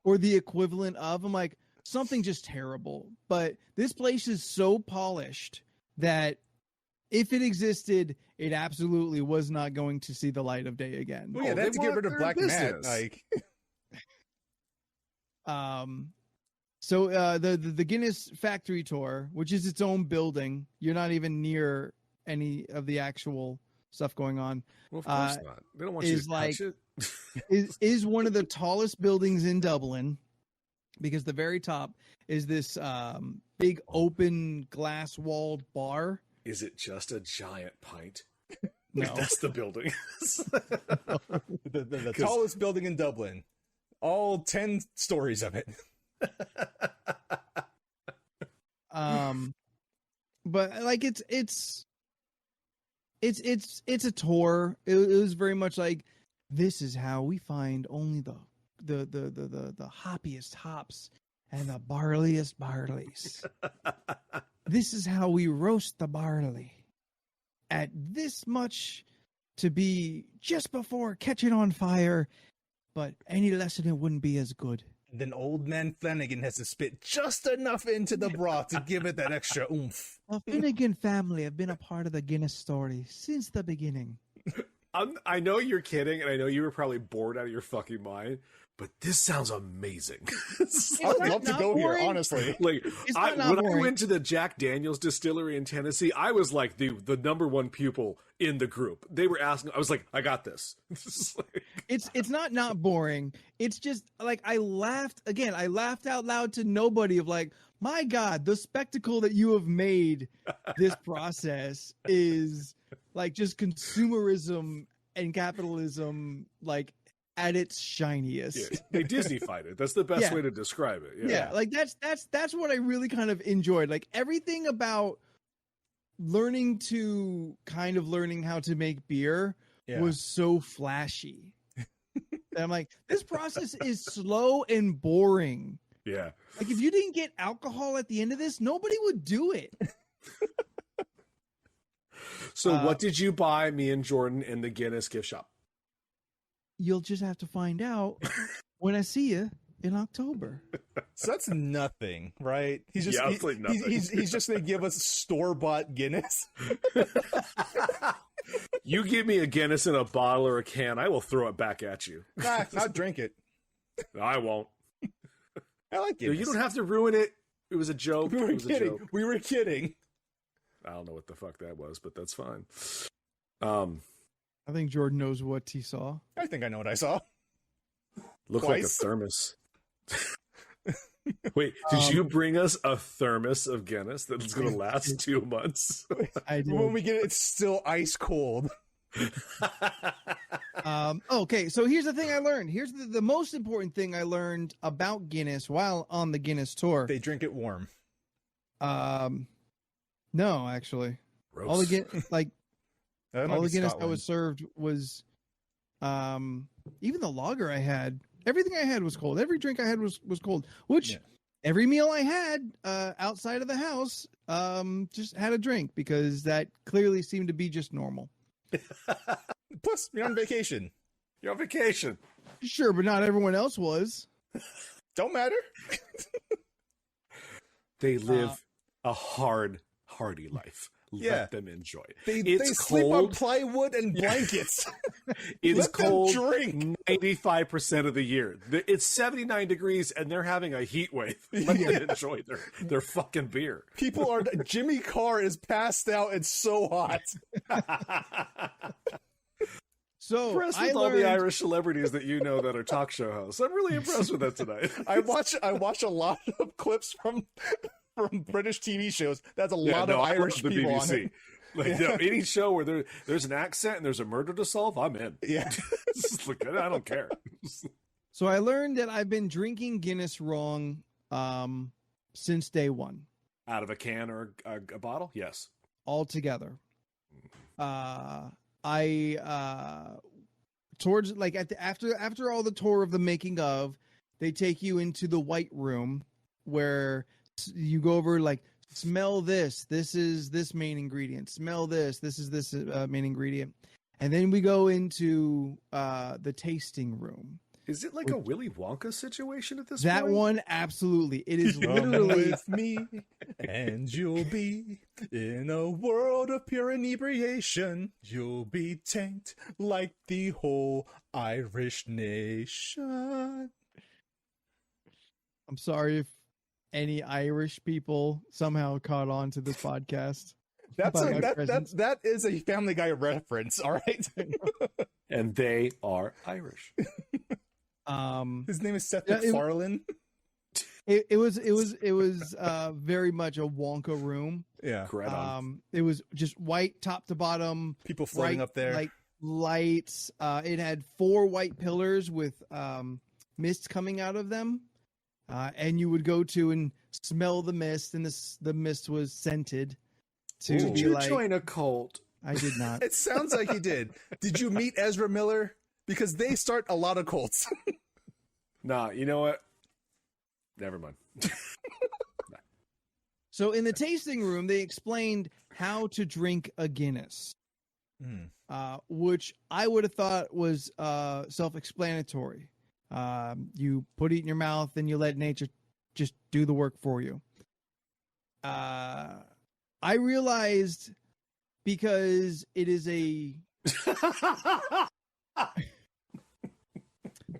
or the equivalent of. I'm like, something just terrible. But this place is so polished that if it existed, it absolutely was not going to see the light of day again. Well, yeah, they have to get rid of Black Matt. Like, so the Guinness factory tour, which is its own building, you're not even near any of the actual stuff going on. Well, of course not. They don't want you to touch it. is one of the tallest buildings in Dublin, because the very top is this big open glass walled bar. Is it just a giant pint? No, that's the building. the tallest building in Dublin, all 10 stories of it. But like it's a tour. It was very much like, this is how we find only the hoppiest hops and the barleyest barleys. This is how we roast the barley at this much to be just before catching on fire, but any less than it wouldn't be as good. And then old man Flanagan has to spit just enough into the broth to give it that extra oomph. The Finnegan family have been a part of the Guinness story since the beginning. I know you're kidding, and I know you were probably bored out of your fucking mind, but this sounds amazing. I'd love to go boring. here, honestly. Like, when I boring. went to the Jack Daniels distillery in Tennessee, I was like the number one pupil in the group. They were asking, I was like, I got this. It's not boring. It's just like, I laughed out loud to nobody of like, my God, the spectacle that you have made this process is like just consumerism and capitalism, like at its shiniest. Yeah, they Disney-fied it. That's the best way to describe it. Yeah, like that's what I really kind of enjoyed. Like everything about learning how to make beer was so flashy. And I'm like, this process is slow and boring. Yeah. Like if you didn't get alcohol at the end of this, nobody would do it. So what did you buy me and Jordan in the Guinness gift shop? You'll just have to find out when I see you in October. So that's nothing, right? He's just it's like nothing. He's just gonna give us store-bought Guinness. You give me a Guinness in a bottle or a can, I will throw it back at you. Nah, I'll drink it. I won't. I like Guinness. You don't have to ruin it. It was a joke. We were It was kidding. a joke. We were kidding. I don't know what the fuck that was, but that's fine. I think Jordan knows what he saw. I think I know what I saw. Looked Twice. like a thermos. Wait, did you bring us a thermos of Guinness that's going to last 2 months? I did. When we get it, it's still ice cold. Okay, so here's the thing I learned. Here's the most important thing I learned about Guinness while on the Guinness tour. They drink it warm. No, actually, Gross. all the Guinness, like That might all be the Guinness Scotland. that was served was, even the lager I had. Everything I had was cold. Every drink I had was cold. Which Yeah. every meal I had outside of the house, just had a drink because that clearly seemed to be just normal. Plus, you're on vacation. You're on vacation. Sure, but not everyone else was. Don't matter. They live a hardy life. Yeah. Let them enjoy it. They It's sleep on cold. plywood and blankets. It's Let them cold drink. 95% of the year. It's 79 degrees and they're having a heat wave. Let them enjoy their fucking beer. People are. Jimmy Carr is passed out. It's so hot. So Impressed I with all the learned, Irish celebrities that you know that are talk show hosts. I'm really impressed with that tonight. I watch a lot of clips from British TV shows. That's a lot of I Irish love the people on BBC. it. Like any show where there's an accent and there's a murder to solve, I'm in. Yeah. Look, I don't care. So I learned that I've been drinking Guinness wrong since day one, Out of a can or a bottle? Yes. altogether. I towards like after all the tour of the making of, they take you into the white room where you go over like, smell this. This is this main ingredient. Smell this. This is this main ingredient. And then we go into the tasting room. Is it like a Willy Wonka situation at this That point? one, absolutely. It is Come literally with me, and you'll be in a world of pure inebriation. You'll be tanked like the whole Irish nation. I'm sorry if any Irish people somehow caught on to this podcast. That's By a, my that, presence. that is a Family Guy reference. All right. And they are Irish. His name is Seth Yeah, it- MacFarlane. It was very much a Wonka room. Yeah. Correct. It was just white top to bottom, People floating bright, up there. like lights. It had 4 white pillars with mist coming out of them, and you would go to and smell the mist, and the mist was scented. To Did be you like, join a cult? I did not. It sounds like he did. Did you meet Ezra Miller? Because they start a lot of cults. Nah, you know what? Never mind. So in the tasting room, they explained how to drink a Guinness, which I would have thought was self-explanatory. You put it in your mouth and you let nature just do the work for you. I realized because it is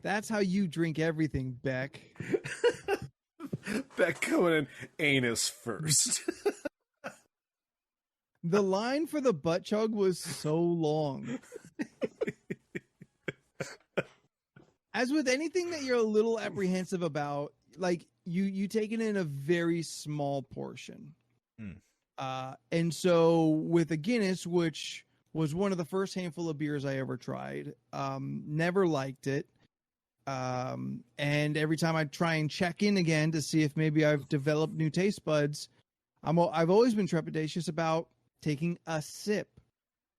that's how you drink everything, Beck. Beck coming in anus first. The line for the butt chug was so long. As with anything that you're a little apprehensive about, like you take it in a very small portion. And so with a Guinness, which was one of the first handful of beers I ever tried, never liked it. And every time I try and check in again to see if maybe I've developed new taste buds, I've always been trepidatious about taking a sip.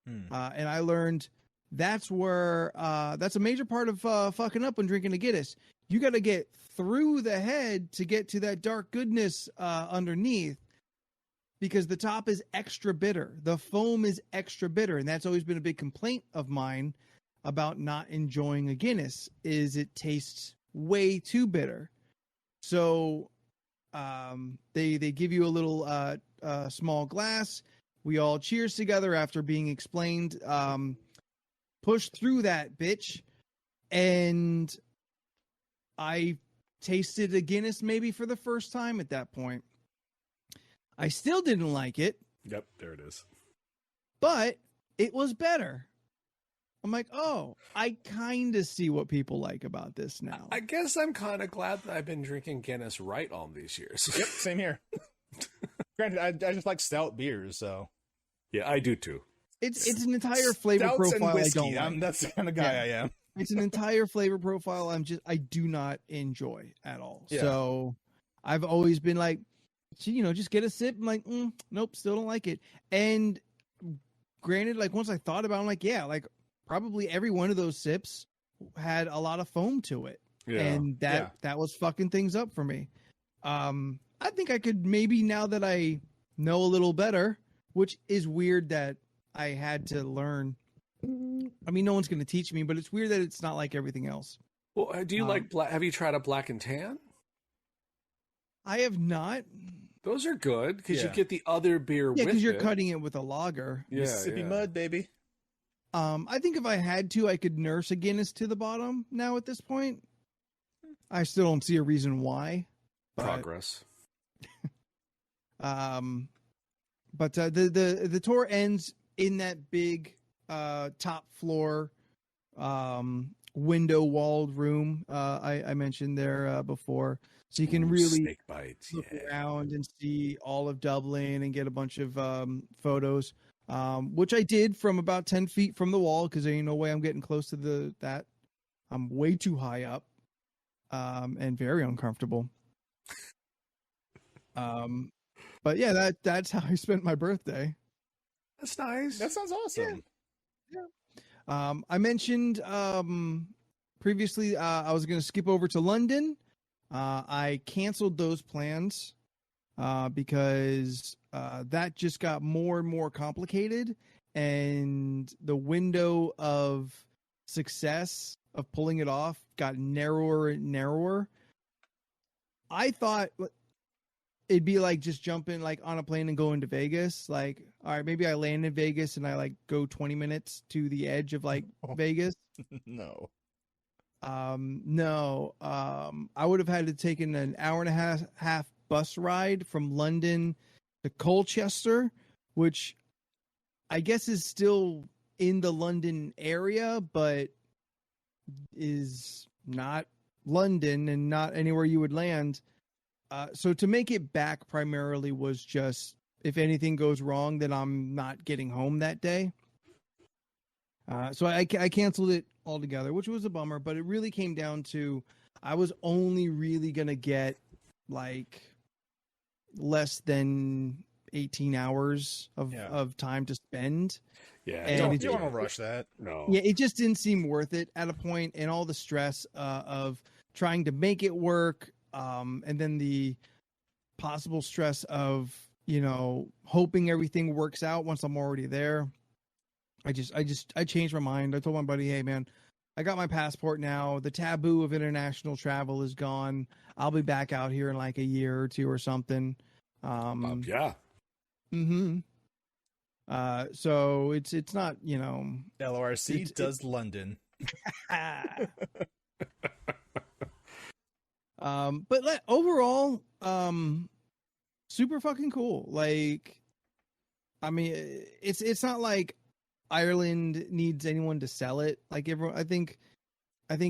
And I learned that's where that's a major part of fucking up when drinking a Guinness. You got to get through the head to get to that dark goodness underneath, because the top is extra bitter. The foam is extra bitter, and that's always been a big complaint of mine about not enjoying a Guinness, is it tastes way too bitter. So they give you a little small glass. We all cheers together after being explained. Push through that bitch, and I tasted a Guinness maybe for the first time at that point. I still didn't like it. Yep, there it is. But it was better. I'm like, oh, I kind of see what people like about this now. I guess I'm kind of glad that I've been drinking Guinness right all these years. Yep, same here. Granted, I just like stout beers, so Yeah, I do too. It's an entire flavor stouts profile and whiskey. I don't like. That's the kind of guy Yeah. I am. It's an entire flavor profile I do not enjoy at all. Yeah. So I've always been like, just get a sip. I'm like, nope, still don't like it. And granted, like once I thought about it, I'm like, yeah, like probably every one of those sips had a lot of foam to it. Yeah. And that was fucking things up for me. I think I could maybe, now that I know a little better, which is weird that I had to learn. I mean, no one's going to teach me, but it's weird that it's not like everything else. Well, do you like black? Have you tried a black and tan? I have not. Those are good because you Yeah. get the other beer Yeah, with because you're it. cutting it with a lager. Yeah, Mississippi yeah. mud, baby. I think if I had to, I could nurse a Guinness to the bottom now at this point. I still don't see a reason why. But, Progress. But the tour ends in that big top floor window walled room I mentioned there before, so you can Ooh, really snake bites. look Yeah. around and see all of Dublin and get a bunch of photos, which I did from about 10 feet from the wall because there ain't no way I'm getting close to that. I'm way too high up and very uncomfortable. But yeah, that's how I spent my birthday. That's nice. That sounds awesome. I mentioned previously I was going to skip over to London. I canceled those plans because that just got more and more complicated, and the window of success of pulling it off got narrower and narrower. I thought it'd be like just jumping like on a plane and going to Vegas. Like, all right, maybe I land in Vegas and I like go 20 minutes to the edge of like Vegas. No. No. I would have had to taken an hour and a half bus ride from London to Colchester, which I guess is still in the London area, but is not London and not anywhere you would land. So to make it back primarily was just, if anything goes wrong, then I'm not getting home that day. So I canceled it altogether, which was a bummer, but it really came down to I was only really going to get like less than 18 hours of time to spend. Yeah. And You don't want to rush that. No. Yeah, it just didn't seem worth it at a point, and all the stress of trying to make it work, and then the possible stress of, hoping everything works out once I'm already there. I changed my mind. I told my buddy, hey man, I got my passport now. The taboo of international travel is gone. I'll be back out here in like a year or two or something. Yeah. Mm-hmm. So it's not, LoRC does London. But overall, super fucking cool. Like, I mean, it's not like Ireland needs anyone to sell it. Like everyone, I think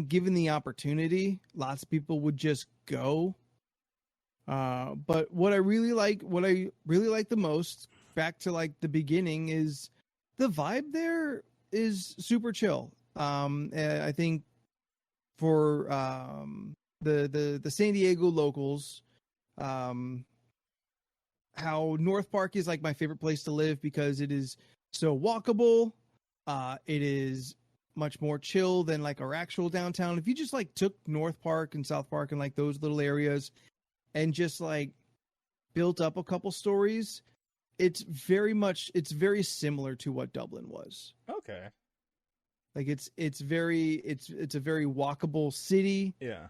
given the opportunity, lots of people would just go. But what I really like the most, back to like the beginning, is the vibe there is super chill. I think for the San Diego locals, how North Park is like my favorite place to live because it is so walkable. It is much more chill than like our actual downtown. If you just like took North Park and South Park and like those little areas and just like built up a couple stories, it's very similar to what Dublin was. Okay. Like it's a very walkable city. Yeah.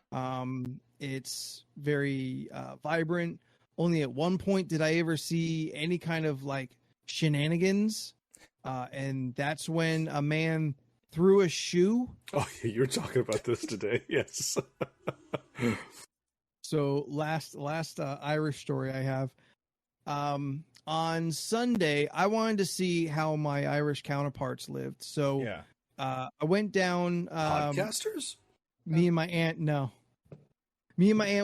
It's very vibrant. Only at one point did I ever see any kind of like shenanigans, and that's when a man threw a shoe. Oh, yeah, you're talking about this today. Yes. So last Irish story I have. On Sunday, I wanted to see how my Irish counterparts lived. So Yeah. I went down. Podcasters? Me and my aunt,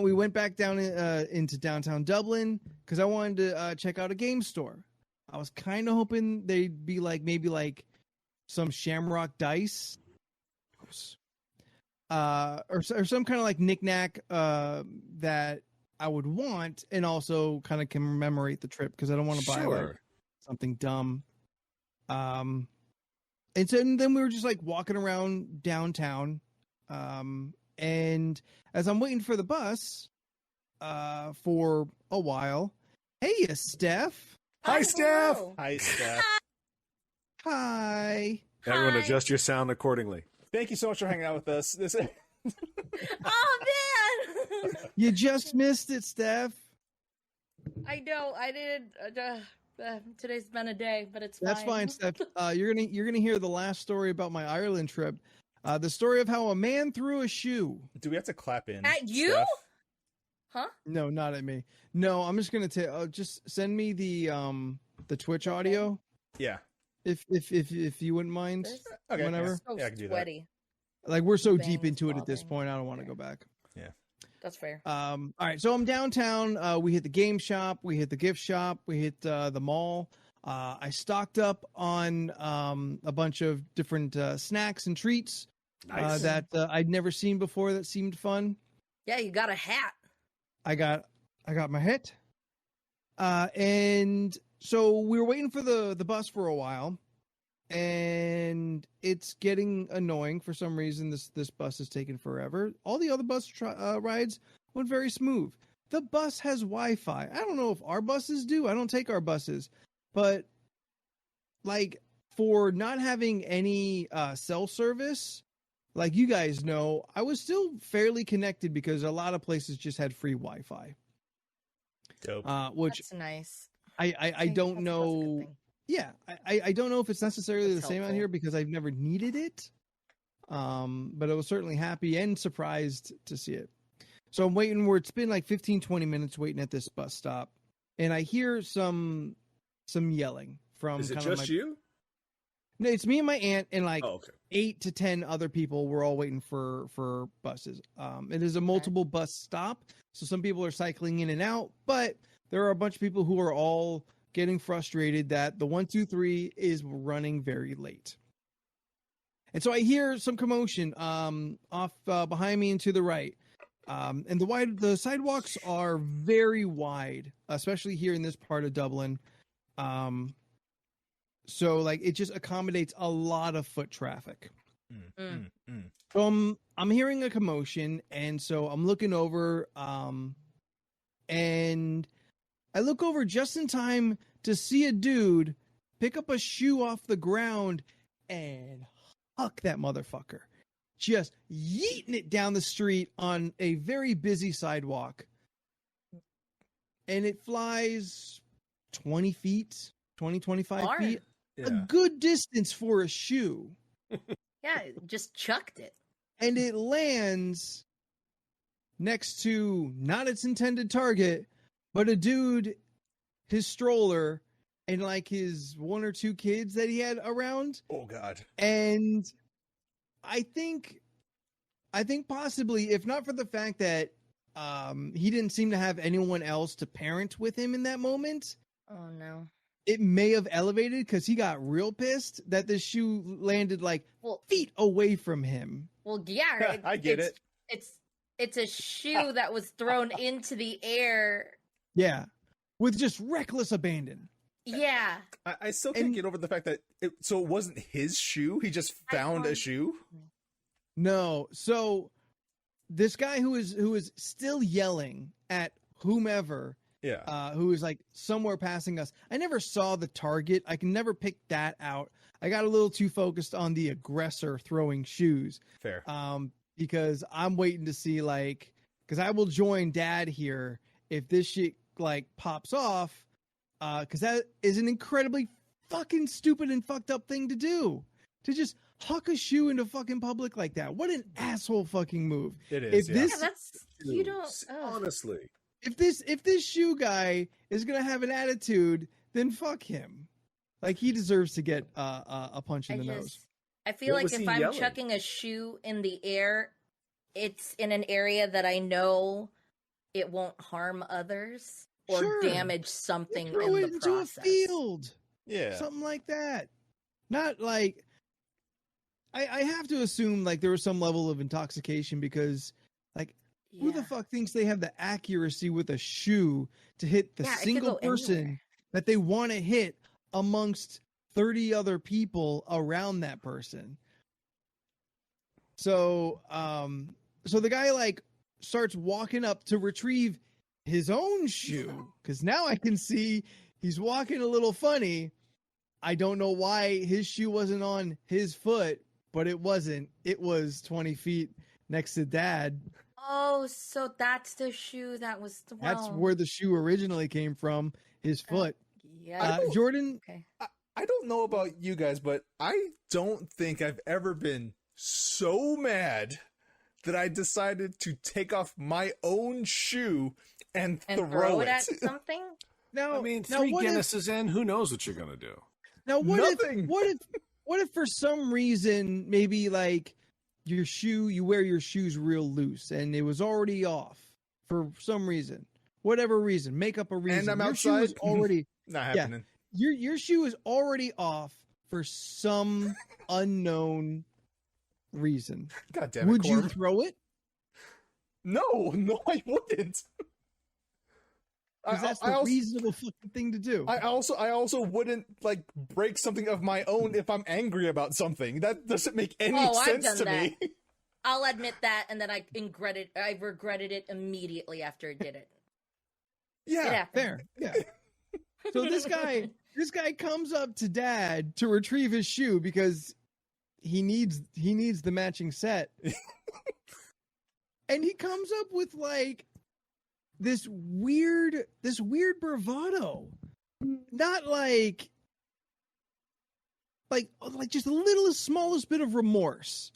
we went back down into downtown Dublin because I wanted to check out a game store. I was kind of hoping they'd be like maybe like some Shamrock dice, or some kind of like knickknack that I would want, and also kind of commemorate the trip because I don't want to buy like something dumb. And then we were just like walking around downtown. And as I'm waiting for the bus, for a while, hey, Steph. Hi, Steph. Hello. Hi, Steph. Hi. Everyone, Hi. adjust your sound accordingly. Thank you so much for hanging out with us. Oh man! You just missed it, Steph. I know. I didn't. Today's been a day, but it's That's fine, Steph. You're gonna hear the last story about my Ireland trip. The story of how a man threw a shoe. Do we have to clap in? At you? Steph? Huh? No, not at me. No, I'm just gonna just send me the Twitch audio Yeah. if you wouldn't mind. This is Okay. Whenever. so Yeah, I can do that. sweaty. Like we're so Veins deep into it at this throbbing. point, I don't want to Okay. go back. That's fair. All right, so I'm downtown. We hit the game shop, we hit the gift shop, we hit the mall. I stocked up on a bunch of different snacks and treats Nice. that I'd never seen before. That seemed fun. Yeah, you got a hat. I got my hat, and so we were waiting for the bus for a while, and it's getting annoying for some reason. This bus is taking forever. All the other bus rides went very smooth. The bus has Wi-Fi. I don't know if our buses do. I don't take our buses, but like for not having any cell service, like you guys know, I was still fairly connected because a lot of places just had free Wi-Fi. Dope. Which That's nice. I think don't that's a good know. thing. Yeah, I don't know if it's necessarily That's the same out helpful. here because I've never needed it. But I was certainly happy and surprised to see it. So I'm waiting where it's been like 15, 20 minutes waiting at this bus stop. And I hear some yelling from Is it kind of just my... you? No, it's me and my aunt and like Oh, okay. 8 to 10 other people. We're all waiting for buses. It is a multiple bus stop. So some people are cycling in and out, but there are a bunch of people who are all getting frustrated that the 123 is running very late. And so I hear some commotion off behind me and to the right. And the sidewalks are very wide, especially here in this part of Dublin. So like it just accommodates a lot of foot traffic. So I'm hearing a commotion, and so I'm looking over, and I look over just in time to see a dude pick up a shoe off the ground and huck that motherfucker. Just yeeting it down the street on a very busy sidewalk. And it flies 20 feet, 25 Far. feet. Yeah. A good distance for a shoe. Yeah, just chucked it. And it lands next to not its intended target, but a dude, his stroller, and like his 1 or 2 kids that he had around. Oh God. And I think possibly, if not for the fact that he didn't seem to have anyone else to parent with him in that moment, Oh no. it may have elevated because he got real pissed that the shoe landed like Well, feet away from him. well, yeah. I get it. It's a shoe that was thrown into the air. Yeah. With just reckless abandon. Yeah. I still can't And- get over the fact that it wasn't his shoe. He just I found a can't- shoe. No. So this guy who is still yelling at whomever Yeah. who is like somewhere passing us. I never saw the target. I can never pick that out. I got a little too focused on the aggressor throwing shoes. Fair. Because I'm waiting to see because I will join Dad here if this shit pops off. Because that is an incredibly fucking stupid and fucked up thing to do. To just huck a shoe into fucking public like that. What an asshole fucking move. It is. If this, that's you don't. Honestly, if this shoe guy is gonna have an attitude, then fuck him. He deserves to get a punch in the nose. I feel What like was if he I'm yelling? chucking a shoe in the air, it's in an area that I know it won't harm others or Sure. damage something You throw in it the into process. a field, Yeah. something like that. Not I have to assume there was some level of intoxication because who the Yeah. fuck thinks they have the accuracy with a shoe to hit the Yeah, it could single go person anywhere. that they want to hit amongst 30 other people around that person? So, so the guy starts walking up to retrieve his own shoe because now I can see he's walking a little funny. I don't know why his shoe wasn't on his foot, but it wasn't. It was 20 feet next to Dad. Oh, so that's the shoe that was thrown. That's where the shoe originally came from, his foot. Yeah. Jordan, Okay. I don't know about you guys, but I don't think I've ever been so mad that I decided to take off my own shoe and, And throw it it. at something? now, I mean, now 3 what if- Guinnesses in, who knows what you're gonna do? Now Nothing. What if for some reason maybe you wear your shoes real loose and it was already off for some reason, whatever reason, make up a reason. I'm your shoe is outside? already Not happening. your shoe is already off for some unknown reason. God damn it, Would you Corm. throw it? No, I wouldn't. Because that's the reasonable fucking thing to do. I also wouldn't break something of my own if I'm angry about something. That doesn't make any Oh, I've sense done to that. me. I'll admit that, and then I regretted it immediately after I did it. It Yeah, happened. Fair, yeah. So this guy comes up to Dad to retrieve his shoe because he needs the matching set. And he comes up with this weird bravado. Not like just the littlest smallest bit of remorse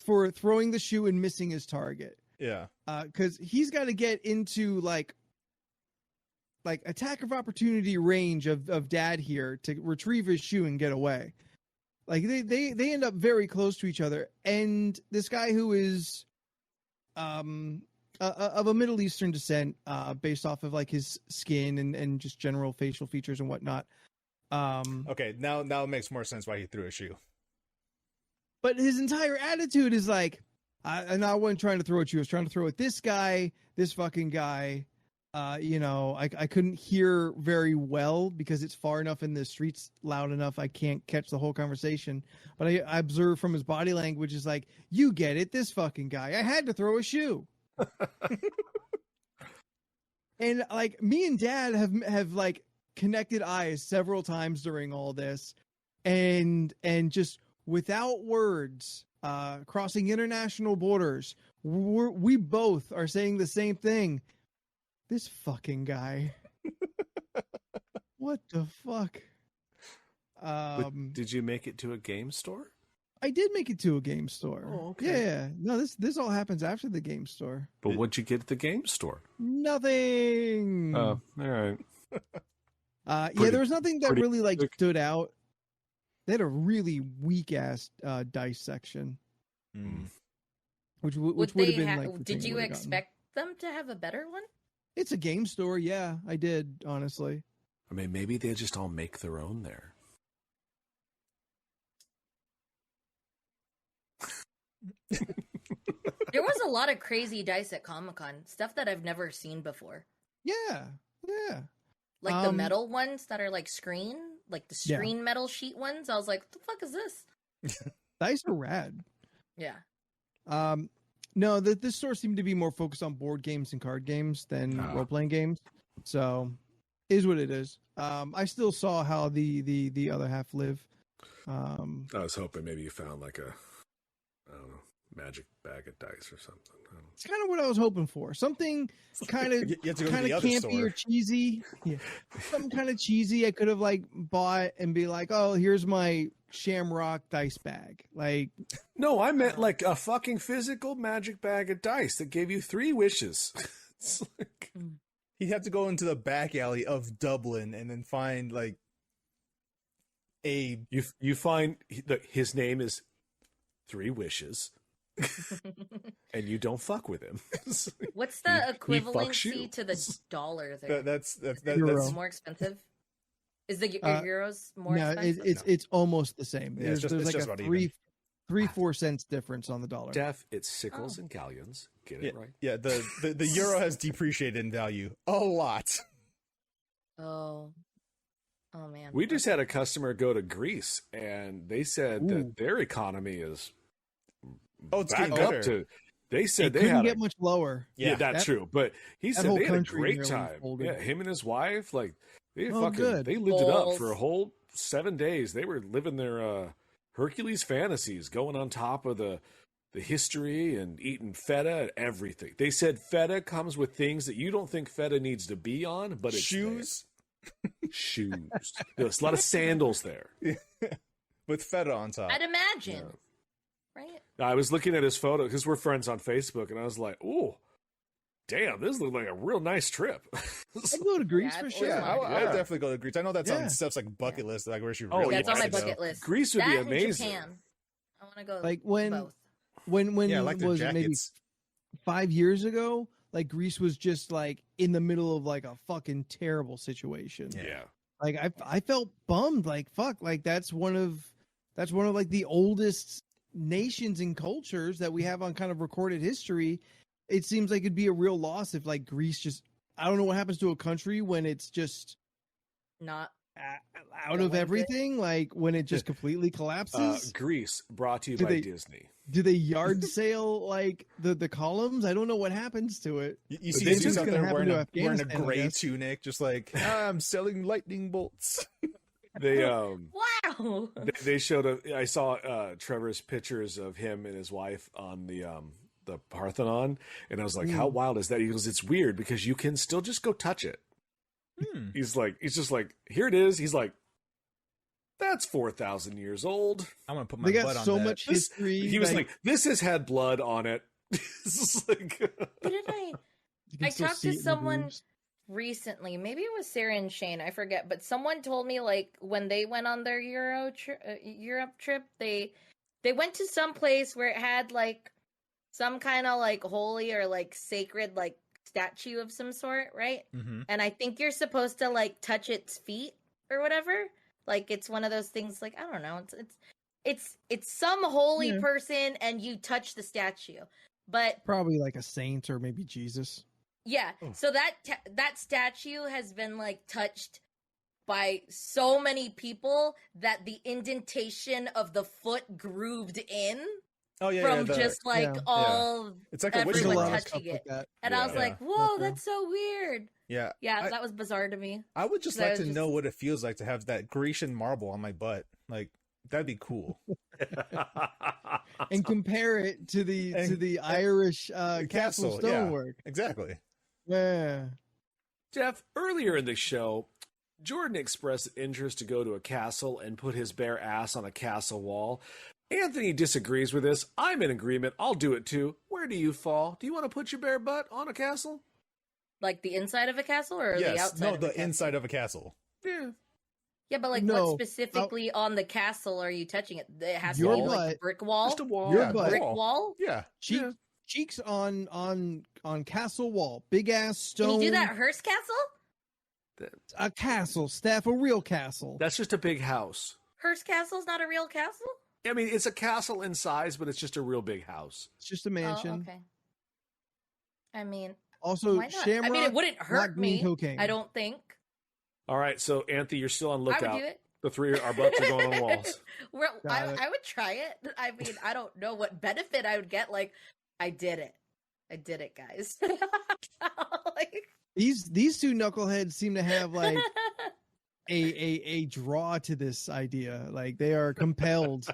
for throwing the shoe and missing his target. yeah. Because he's got to get into attack of opportunity range of Dad here to retrieve his shoe and get away. They end up very close to each other, and this guy who is of a Middle Eastern descent, based off of his skin and just general facial features and whatnot. Okay, now it makes more sense why he threw a shoe. But his entire attitude is I wasn't trying to throw at you. I was trying to throw at this guy, this fucking guy. I couldn't hear very well because it's far enough in the streets, loud enough. I can't catch the whole conversation. But I observe from his body language is you get it, this fucking guy. I had to throw a shoe. And me and Dad have connected eyes several times during all this, and just without words, crossing international borders, we both are saying the same thing. This fucking guy. What the fuck? But did you make it to a game store? I did make it to a game store. Oh, okay. Yeah. No, this all happens after the game store. But what'd you get at the game store? Nothing. Oh, all right. Yeah, Pretty- there was nothing that pretty really quick. stood out. They had a really weak ass dice section, which would have been the thing Did I you would've gotten. expect them to have a better one? It's a game store, yeah. I did, honestly. I mean, maybe they just all make their own there. There was a lot of crazy dice at Comic-Con, stuff that I've never seen before. Yeah, yeah. Like the metal ones that are screen, the Yeah. screen metal sheet ones. I was like, what the fuck is this? Dice are rad. Yeah. No, this store seemed to be more focused on board games and card games than role playing games. So, is what it is. I still saw how the other half live. I was hoping maybe you found like a, I don't know, magic bag of dice or something. I don't know. It's kind of what I was hoping for. Something kind of You have to go to the other campy store. or cheesy. Yeah. Something kind of cheesy I could have like bought and be like, oh, here's my Shamrock dice bag. Like, No, I meant like a fucking physical magic bag of dice that gave you 3 wishes. It's like, He'd have to go into the back alley of Dublin and then find like a you find his name is 3 wishes, and you don't fuck with him. It's like, What's he the fucks you. equivalency to the dollar there? that's Euro. It's more expensive. Is the euros more no, expensive? it's almost the same. Yeah, it's There's just like about a even. 4 cents difference on the dollar. Jeff, it's sickles and galleons. Get it right. Yeah, the euro has depreciated in value a lot. Oh man. We just had a customer go to Greece, and they said Ooh. that their economy is Oh, it's back getting up better. to. They It said they couldn't had get much lower. yeah, that's that- true. But he that said whole they had a country great nearly time. folded. Yeah, him and his wife, like they Oh, fucking good. they lived it up Goals. for a whole 7 days. They were living their Hercules fantasies, going on top of the history and eating feta and everything. They said feta comes with things that you don't think feta needs to be on, but it's Shoes there. Shoes. There's a lot of sandals there. with feta on top. I'd imagine. Yeah. Right? I was looking at his photo because we're friends on Facebook, and I was like, "Oh, damn, this looks like a real nice trip." I'd go to Greece Yeah, for it's sure. Yeah, I'll Yeah. definitely go to Greece. I know that's Yeah. on stuff's like bucket list, like where she Oh, really Yeah, it's on my wants to go. bucket list. Greece would that be and amazing. Japan. I want to go Like when both. when Yeah, I like the was it maybe jackets. 5 years ago? Like Greece was just like in the middle of like a fucking terrible situation. Yeah. Like I felt bummed. Like fuck. Like that's one of like the oldest nations and cultures that we have on kind of recorded history. It seems like it'd be a real loss if like Greece just. I don't know what happens to a country when it's just Not out Going of with it. everything. Like when it just completely collapses. Greece, brought to you Do by they- Disney. Do they yard sale like the columns? I don't know what happens to it. You But see then Zeus it's out gonna there happen wearing to wearing a Afghanistan, I gray guess. tunic, just like I'm selling lightning bolts. They wow. they showed I saw Trevor's pictures of him and his wife on the Parthenon, and I was like, "How wild is that?" He goes, "It's weird because you can still just go touch it." He's just like, "Here it is." He's like, "That's 4,000 years old." I'm gonna put my They butt got on so that. much This- history. He was like, "This has had blood on it." This is like, Didn't I you can I still talked see to it in the someone- grooves. recently? Maybe it was Sarah and Shane. I forget. But someone told me like when they went on their Europe trip, they went to some place where it had like some kind of like holy or like sacred like statue of some sort, right? Mhm. And I think you're supposed to like touch its feet or whatever. Like it's one of those things. Like I don't know. It's some holy Yeah. person, and you touch the statue. But Probably like a saint or maybe Jesus. yeah, Oh. so that statue has been like touched by so many people that the indentation of the foot grooved in Oh yeah, from yeah, just like yeah. all. it's like a There's witch a Everyone lot hunt. of touching stuff like it. that. And I was Yeah. like, "Whoa, Okay. that's so weird." Yeah, Yeah, that was bizarre to me. I would just So like I to was know just- what it feels like to have that Grecian marble on my butt. Like that'd be cool. And compare it to the Irish castle yeah. stonework. Exactly. Yeah. Jeff, earlier in the show, Jordan expressed interest to go to a castle and put his bare ass on a castle wall. Anthony disagrees with this. I'm in agreement. I'll do it too. Where do you fall? Do you want to put your bare butt on a castle? Like the inside of a castle or the Yes. outside? No, of a the castle? inside of a castle. Yeah. Yeah, but like No, what specifically on the castle are you touching it? It has Your to be like a butt- brick wall. Just a wall. Your Yeah, butt. brick wall. wall. Yeah. Yeah. Cheeks on castle wall. Big ass stone. Can you do that at Hearst Castle? A castle, staff, a real castle. That's just a big house. Hearst Castle's not a real castle? I mean, it's a castle in size, but it's just a real big house. It's just a mansion. Oh, okay. I mean, Also, why not? Shamrock. I mean, it wouldn't not hurt green me. cocaine. I don't think. All right, so Anthony, you're still on I lookout. would do it. The three, our butts are going on walls. Well, Got it. I would try it. I mean, I don't know what benefit I would get. Like, I did it, guys. Like, These two knuckleheads seem to have like a draw to this idea. Like they are compelled.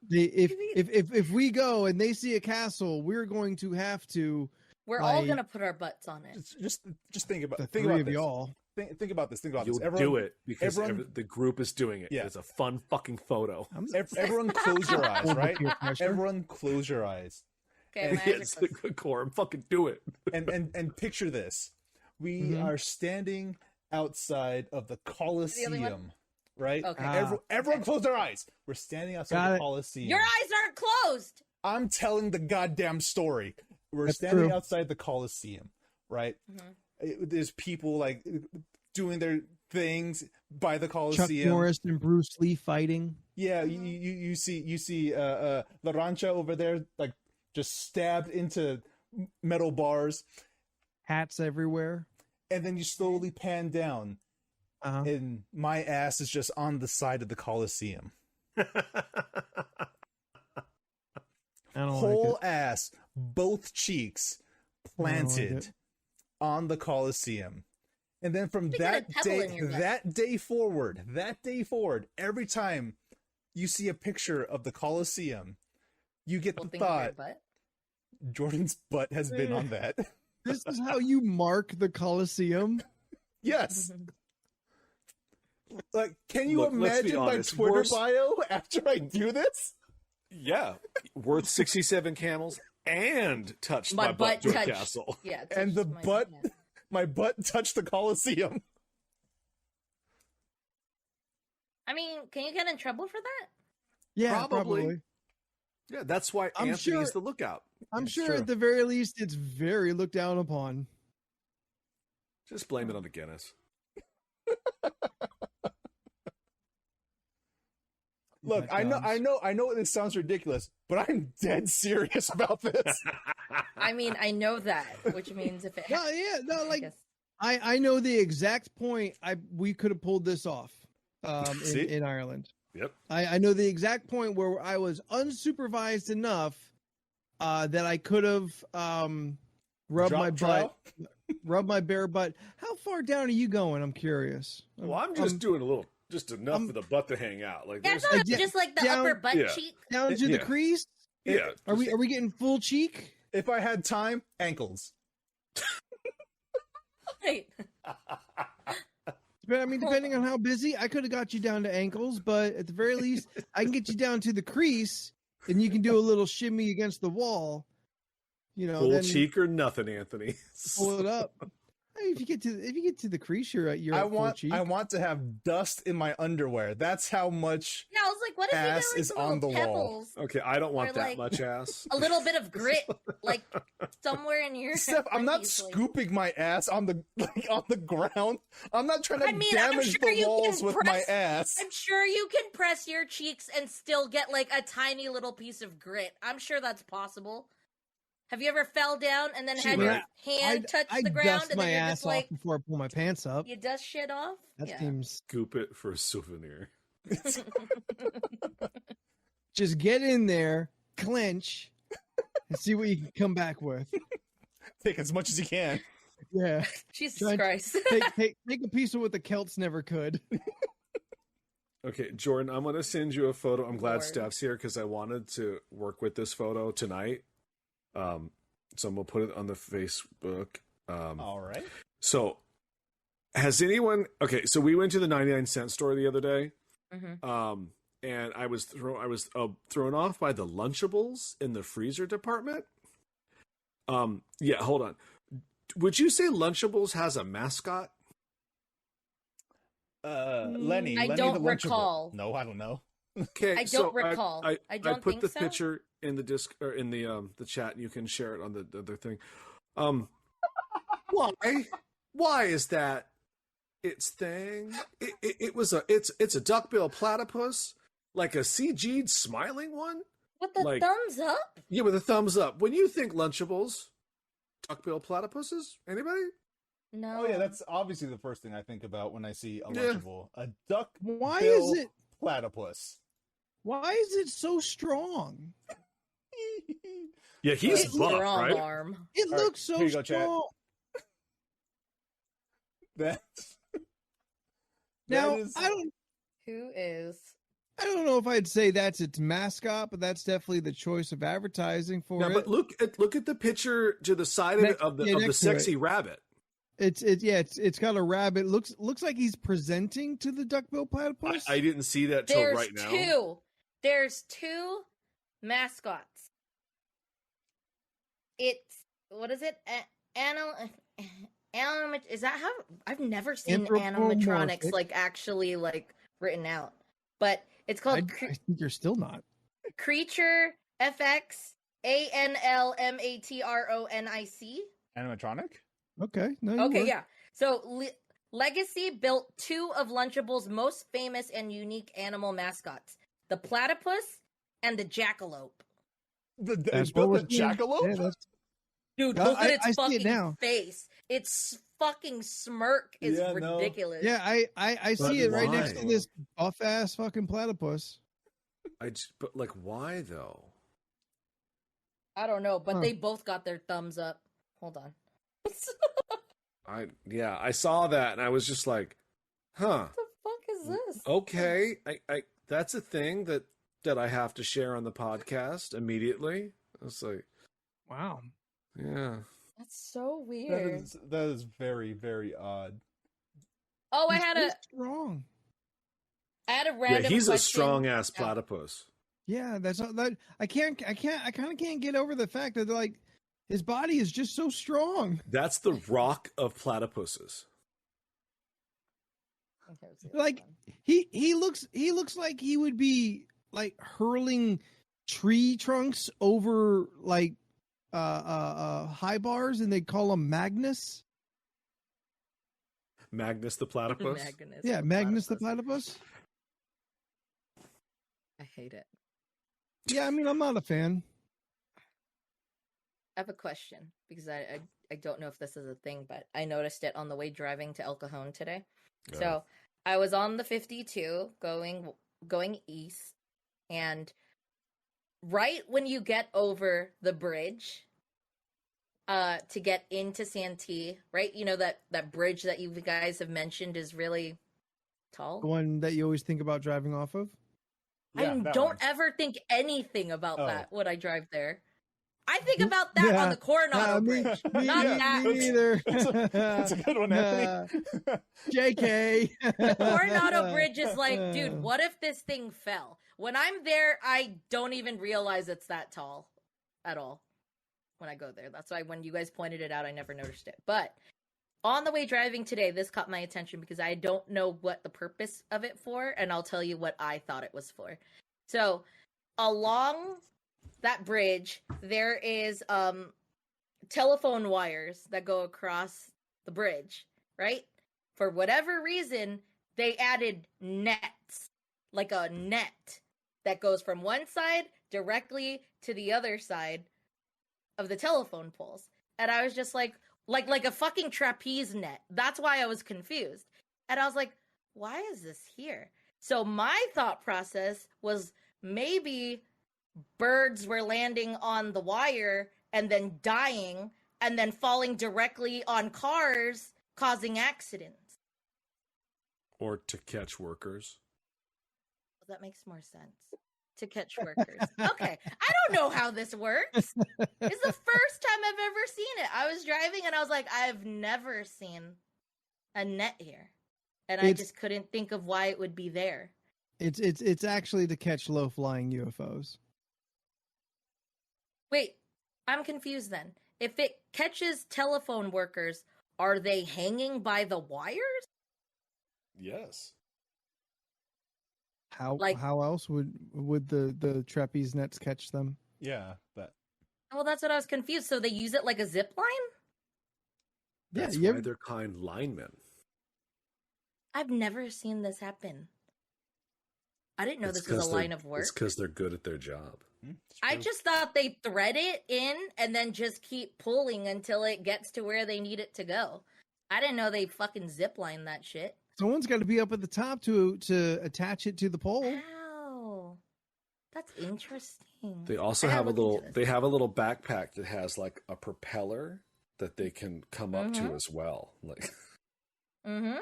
If we go and they see a castle, we're going to have to. We're all gonna put our butts on it. Just think about The think three about of this. y'all. Think about this. Think about You'll this. Everyone, do it because everyone- the group is doing it. Yeah. It's a fun fucking photo. everyone close your eyes, right? Peer pressure. Everyone close your eyes Okay, And my eyes are It's the closed. core. Fucking do it. and picture this. We Mhm. are standing outside of the The other Colosseum, right? Okay. Everyone Okay. close their eyes. We're standing outside Got the it. Colosseum. Your eyes aren't closed. I'm telling the goddamn story. We're That's standing true. outside the Colosseum, right? Mhm. There's people like doing their things by the Chuck Colosseum. Norris and Bruce Lee fighting. Yeah, you see Larancha over there like just stabbed into metal bars, Hats everywhere. and then you slowly pan down, Uh-huh. and my ass is just on the side of the Colosseum. I don't Whole like ass, both cheeks don't like planted it. on the Colosseum. And then from You got a that pebble in day your butt. that day forward, every time you see a picture of the Colosseum, you get Well, the think of your thought, butt. Jordan's butt has been on that. it. This is how you mark the Coliseum. Yes. Like, can you Look, let's be imagine my honest, Twitter worse- bio after I do this? Yeah, worth 67 camels and touched My my, butt butt to a touched. castle. Yeah. And the touched my- butt, yeah. my butt touched the Colosseum. I mean, can you get in trouble for that? Yeah, Probably. probably. Yeah, that's why I'm Anthony's sure- the lookout. I'm It's sure true. at the very least it's very looked down upon. Just blame it on the Guinness. Look, That I know this sounds ridiculous, but I'm dead serious about this. I mean, I know that, which means if it No, yeah, no, I like guess- I know the exact point we could have pulled this off See? in Ireland. Yep. I know the exact point where I was unsupervised enough that I could have rubbed Drop my trial? butt, rubbed my bare butt. How far down are you going? I'm curious. Well, I'm just doing a little, just enough for the butt to hang out. Like, Yeah, I there's, thought it was yeah, just like the down- upper butt yeah. cheek. down to the yeah. crease. yeah. Are we getting full cheek? If I had time, ankles. Right. But I mean, depending on how busy, I could have got you down to ankles, but at the very least, I can get you down to the crease, and you can do a little shimmy against the wall. You know, full then cheek or nothing, Anthony. pull it up. Hey, if you get to the crease, you're at full cheek. I want to have dust in my underwear. That's how much. Yeah, I was like, what if Ass you get is like on little the wall. pebbles, Okay, I don't want Or, that like, much ass. a little bit of grit, like somewhere in your. Steph, I'm not undies, like- scooping my ass on the on the ground. I'm not trying to I mean, I'm damage sure the you walls can with press- my ass. I'm sure you can press your cheeks and still get like a tiny little piece of grit. I'm sure that's possible. Have you ever fell down and then had your hand touch I the ground dust and my then you're ass just like off before I pull my pants up. you dust shit off? That Yeah. seems Scoop it for a souvenir. just get in there, clench, and see what you can come back with. Take as much as you can. Yeah, Jesus Trying to Christ. take a piece of what the Celts never could. Okay, Jordan, I'm going to send you a photo. I'm glad Lord. Steph's here because I wanted to work with this photo tonight. So I'm going to put it on the Facebook. All right. So has anyone, okay, so we went to the 99-cent store the other day. Mhm. And I was thrown off by the Lunchables in the freezer department. Yeah, hold on. Would you say Lunchables has a mascot? Lenny. I Lenny don't the Lunchable. recall. No, I don't know. Okay, I don't recall. I don't put think the so. picture in the disc or in the chat, and you can share it on the other thing. Why is that its thing? It's a duckbill platypus, like a CG'd smiling one. With the Like- thumbs up? Yeah, with a thumbs up. When you think Lunchables, duckbill platypuses, anybody? No. Oh yeah, that's obviously the first thing I think about when I see a Yeah. Lunchable. A duck Why bill is it? platypus. Why is it so strong? Yeah, he's It's buff, strong right? arm. It All right, looks so here you go, chat. strong. That's Now, is- Who is? I don't know if I'd say that's its mascot, but that's definitely the choice of advertising for Yeah, it. but look at the picture to the side of, Next- of the yeah, of the next to sexy it. rabbit. It's got a rabbit. Looks like he's presenting to the duckbill platypus. I didn't see that till There's right now. two. There's two mascots. It's what is it? Is that how? I've never seen animatronics Anthropomorphic. like actually like written out, but it's called I think you're still not. Creature FX ANLMATRONIC. animatronic. Okay. No, you Okay, were. yeah. So Legacy built two of Lunchable's most famous and unique animal mascots: the platypus and the jackalope. It's That's built what the we're seeing. jackalope. Yeah, that's- Dude, No, look at its I see it fucking now. face. Its fucking smirk is Yeah, no. ridiculous. yeah, I But see it right next why? to this buff ass fucking platypus. But like, why though? I don't know, but Huh. they both got their thumbs up. Hold on. I saw that and I was just like, huh. What the fuck is this? Okay, I that's a thing that I have to share on the podcast immediately. It's like, Wow. yeah. That's so That weird. is very, very odd. Oh, I He's had so a strong. random. Yeah, he's a question. strong ass Oh. platypus. Yeah, that's not that. I kind of can't get over the fact that like his body is just so strong. That's the rock of platypuses. Okay, let's see this Like one. he looks like he would be like hurling tree trunks over like high bars, and they call him Magnus. Magnus the platypus. Magnus Yeah, the Magnus the platypus. platypus. I hate it. Yeah, I mean I'm not a fan. I have a question because I don't know if this is a thing, but I noticed it on the way driving to El Cajon today. Yeah. So I was on the 52 going east, and right when you get over the bridge to get into Santee, right? You know that bridge that you guys have mentioned is really tall. The one that you always think about driving off of. Yeah, I that don't one. ever think anything about Oh. that when I drive there. I think about that on the Coronado Bridge. Me, Not me- that. me neither. That's a good one, Anthony. JK. Coronado Bridge is like, dude, what if this thing fell? When I'm there, I don't even realize it's that tall at all when I go there. That's why when you guys pointed it out, I never noticed it. But on the way driving today, this caught my attention because I don't know what the purpose of it for, and I'll tell you what I thought it was for. So along that bridge, there is telephone wires that go across the bridge, right? For whatever reason, they added nets, like a net that goes from one side directly to the other side of the telephone poles. And I was just like a fucking trapeze net. That's why I was confused. And I was like, why is this here? So my thought process was maybe birds were landing on the wire and then dying and then falling directly on cars, causing accidents. Or to catch workers. Well, that makes more sense. To catch workers. Okay. I don't know how this works. It's the first time I've ever seen it. I was driving and I was like, I've never seen a net here. And I just couldn't think of why it would be there. It's actually to catch low flying UFOs. Wait, I'm confused then. If it catches telephone workers, are they hanging by the wires? Yes. How Like- how else would the trapeze nets catch them? Yeah, that. Well, that's what I was confused. So they use it like a zip line? Yeah, That's you why ever- they're kind linemen. I've never seen this happen. I didn't know It's this was 'cause a they're- line of work. It's because they're good at their job. It's I true. just thought they thread it in and then just keep pulling until it gets to where they need it to go. I didn't know they fucking zip line that shit. Someone's got to be up at the top to attach it to the pole. Wow. That's interesting. They also I gotta have a look into little. this. They have a little backpack that has like a propeller that they can come up to Mhm. as well. Like, Mm-hmm.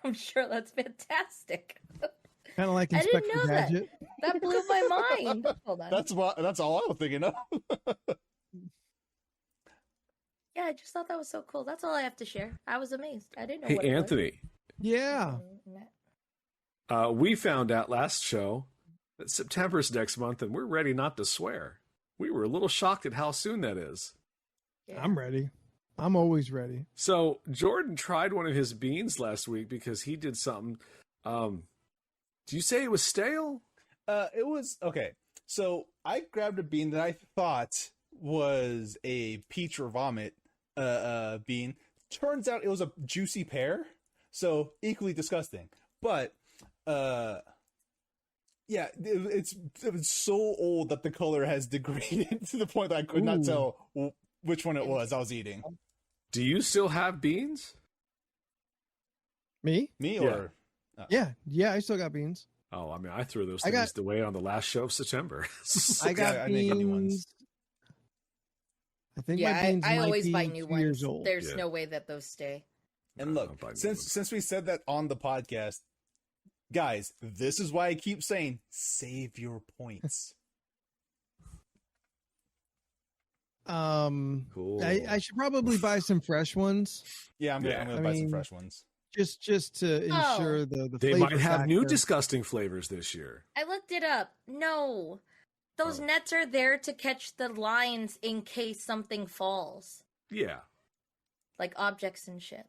I'm sure that's fantastic. Kind of like I didn't Inspector know that. Gadget. That blew my mind. Hold on. That's all I was thinking of. Yeah, I just thought that was so cool. That's all I have to share. I was amazed. I didn't know Hey, what it was. Anthony, Yeah. we found out last show that September's next month, and we're ready not to swear. We were a little shocked at how soon that is. Yeah. I'm ready. I'm always ready. So Jordan tried one of his beans last week because he did something. Do you say it was stale? It was okay. So I grabbed a bean that I thought was a peach or vomit bean. Turns out it was a juicy pear, so equally disgusting. But yeah, it was so old that the color has degraded to the point that I could not tell which one it was I was eating. Do you still have beans? Me? Me Yeah. or Yeah, I still got beans. Oh, I mean, I threw those I things got- away on the last show of September. I got I didn't get new ones. beans. I think Yeah, my beans I might always be buy new 2 years ones. old. There's Yeah. no way that those stay. And look, since we said that on the podcast, guys, this is why I keep saying save your points. Cool. I should probably buy some fresh ones Yeah, I'm Yeah. gonna I buy some mean, fresh ones. just to ensure the They flavor might have new factor. disgusting flavors this year. I looked it up. No. Those Oh. nets are there to catch the lines in case something falls. Yeah. Like objects and shit.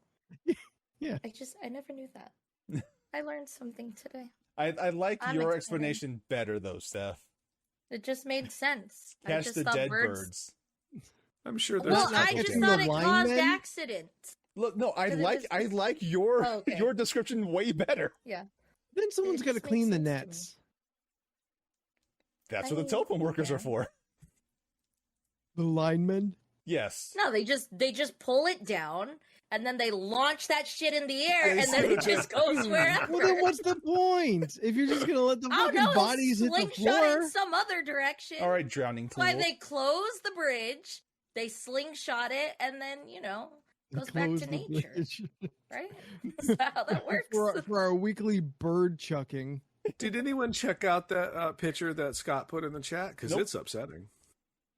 Yeah. I never knew that. I learned something today. I like I'm your excited. explanation better though, Steph. It just made sense. I Catch just the thought dead birds. birds. I'm sure there's Well, That's I not couple just catching things. thought the it line caused men? accidents. Look, no, I Because it like was I just- like your Oh, okay. your description way better. Yeah. Then someone's It got to just clean the makes sense to me. nets. That's I what the mean, telephone workers yeah. are for. The linemen. Yes. No, they just pull it down and then they launch that shit in the air They and then it slid just it. goes wherever. Well, then what's the point? If you're just gonna let the I don't fucking know. bodies hit the Slingshot floor. in some other direction. All right, drowning That's pool. why they close the bridge. They slingshot it and then goes back Close to the nature, bridge. right? That's how that works. for our weekly bird chucking. Did anyone check out that picture that Scott put in the chat? Because Nope. it's upsetting.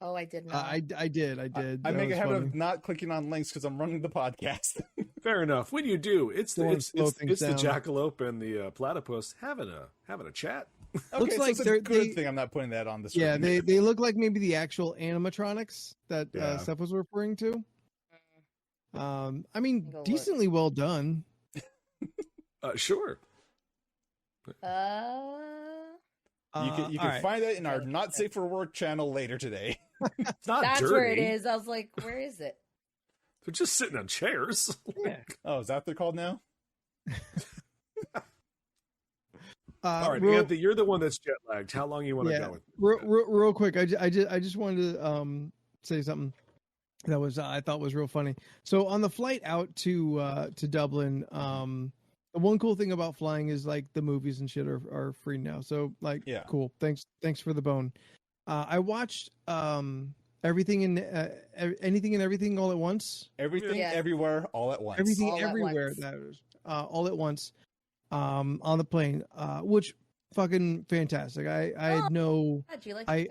Oh, I did not. I did. I That make a was habit funny. of not clicking on links because I'm running the podcast. Fair enough. When you do, it's Don't the wanna it's slow it's, things it's the down. jackalope and the platypus having a chat. Okay, Looks so like it's a they're- good they- thing I'm not putting that on the screen. Yeah, they look like maybe the actual animatronics that Yeah. Steph was referring to. I mean, Go look. decently well done. Sure. You can all right. find that in our Not Safe for Work channel later today. It's not That's dirty. where it is. I was like, where is it? They're just sitting on chairs. Yeah. Oh, is that what they're called now? All right, real, Anthony, you're the one that's jet lagged. How long you want to Yeah. go with? real quick, I just wanted to say something that was I thought was real funny. So on the flight out to Dublin, the one cool thing about flying is like the movies and shit are free now. So like, Yeah. cool. Thanks for the bone. I watched everything and anything and everything all at once. Everything, Yeah. everywhere, all at once. Everything All at everywhere once. that was all at once on the plane, which fucking fantastic. I had no How'd you like I-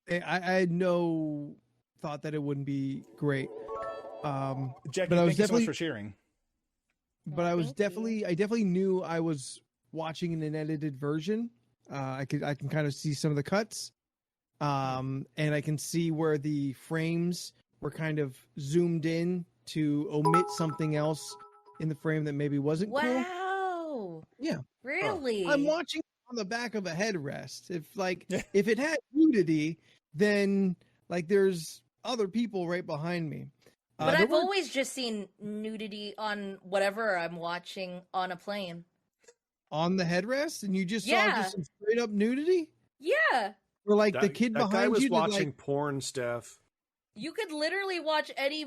it? I had no thought that it wouldn't be great. Jackie, But I thank you so was much definitely- for sharing. But Oh, I was thank you. definitely knew I was watching an edited version. I can kind of see some of the cuts, and I can see where the frames were kind of zoomed in to omit something else in the frame that maybe wasn't cool. Wow. Yeah. Really? I'm watching on the back of a headrest. If it had nudity, then like there's other people right behind me. But there I've were- always just seen nudity on whatever I'm watching on a plane. on the headrest, and you just saw Yeah. just some straight up nudity, Yeah. or like the That- kid that guy behind was you. that, watching like, porn, Steph. You could literally watch any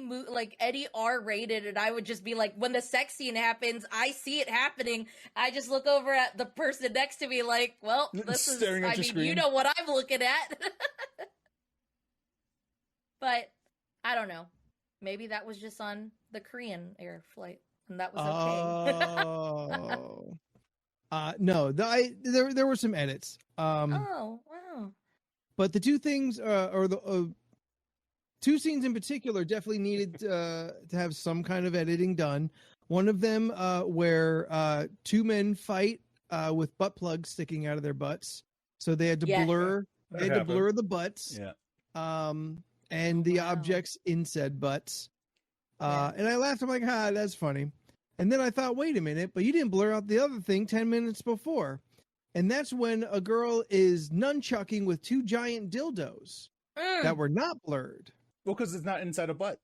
any R-rated, and I would just be like, when the sex scene happens, I see it happening. I just look over at the person next to me, like, well, this is. Staring at I your mean, screen. you know what I'm looking at. But I don't know. Maybe that was just on the Korean air flight. and that was okay. Oh. No, there were some edits. Oh, wow. But the two things, or the two scenes in particular, definitely needed to have some kind of editing done. One of them, where two men fight with butt plugs sticking out of their butts, so they had to Yeah, blur. That They had to happened. blur the butts. Yeah. And the Wow. objects in said butts. Yeah. And I laughed. I'm like, that's funny. And then I thought, wait a minute, but you didn't blur out the other thing 10 minutes before. And that's when a girl is nunchucking with two giant dildos that were not blurred. Well, because it's not inside a butt.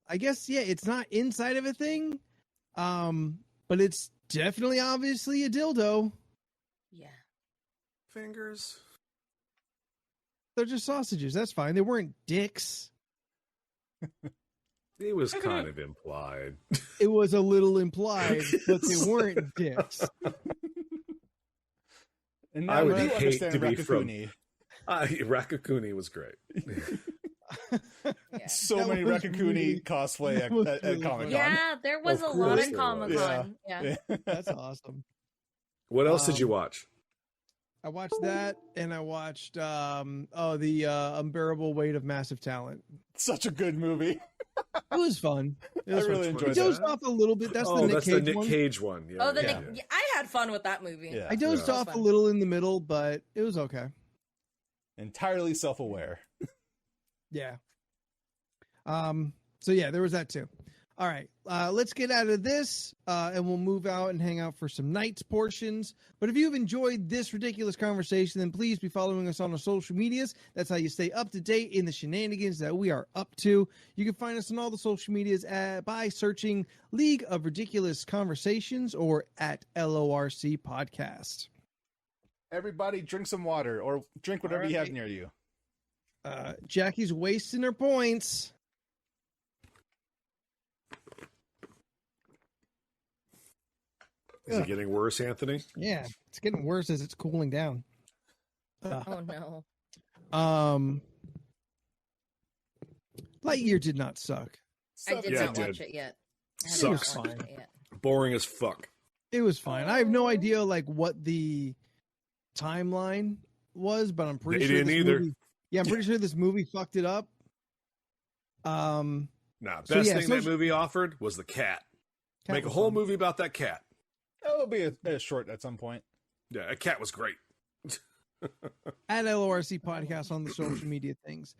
I guess, yeah, it's not inside of a thing. But it's definitely obviously a dildo. Yeah. Fingers. They're just sausages. That's fine. They weren't dicks. It was kind of implied. It was a little implied, but they weren't dicks. And now I we would do hate understand to be from- Rakakuni. Rakakuni was great. Yeah. So That many was Rakakuni really- cosplay that was at really Comic Con. Yeah, there was Of a lot course at there Comic was. Con. Yeah. That's awesome. What else did you Um, watch? I watched that, and I watched the Unbearable Weight of Massive Talent. Such a good movie. It was fun. It was I really fun. enjoyed I dozed that. off a little bit. That's the Nick That's Cage the Nick one. Cage one. Yeah, Oh, the yeah. Nick. I had fun with that movie. Yeah. I dozed Yeah. off Fun. a little in the middle, but it was okay. Entirely self-aware. Yeah. So yeah, there was that too. All right, let's get out of this, and we'll move out and hang out for some nights portions. But if you've enjoyed this ridiculous conversation, then please be following us on our social medias. That's how you stay up to date in the shenanigans that we are up to. You can find us on all the social medias by searching League of Ridiculous Conversations or at LORC Podcast. Everybody drink some water or drink whatever you have Alright. near you. Jackie's wasting her points. Is it getting worse, Anthony? Yeah, it's getting worse as it's cooling down. Oh no. Lightyear did not suck. I did Yeah, not it watch did. it yet. I Sucks. haven't watched it yet. Boring as fuck. It was fine. I have no idea like what the timeline was, but I'm pretty They sure didn't this either. movie. Yeah, I'm pretty sure this movie fucked it up. Nah, best So, yeah, thing so- that movie offered was the cat. Cat Make a was whole fun. movie about that cat. It'll be a short at some point. Yeah, that cat was great. At LORC Podcast on the social media things.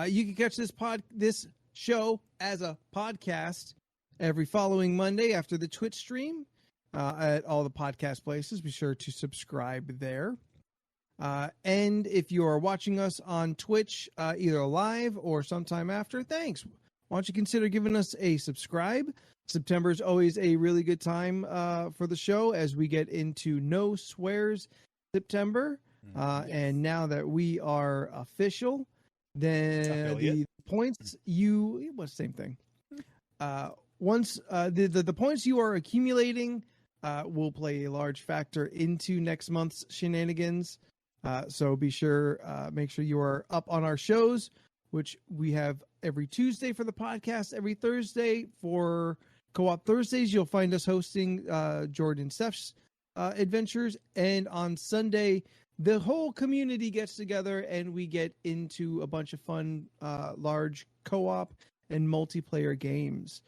You can catch this show as a podcast every following Monday after the Twitch stream at all the podcast places. Be sure to subscribe there. And if you are watching us on Twitch, either live or sometime after, thanks. Why don't you consider giving us a subscribe? September is always a really good time for the show as we get into No Swears September. Yes. And now that we are official, then Affiliate. the points same thing. Once the points you are accumulating will play a large factor into next month's shenanigans. So be sure, make sure you are up on our shows, which we have every Tuesday for the podcast, every Thursday for Co-op Thursdays. You'll find us hosting Jordan and Steph's adventures, and on Sunday the whole community gets together and we get into a bunch of fun large co-op and multiplayer games.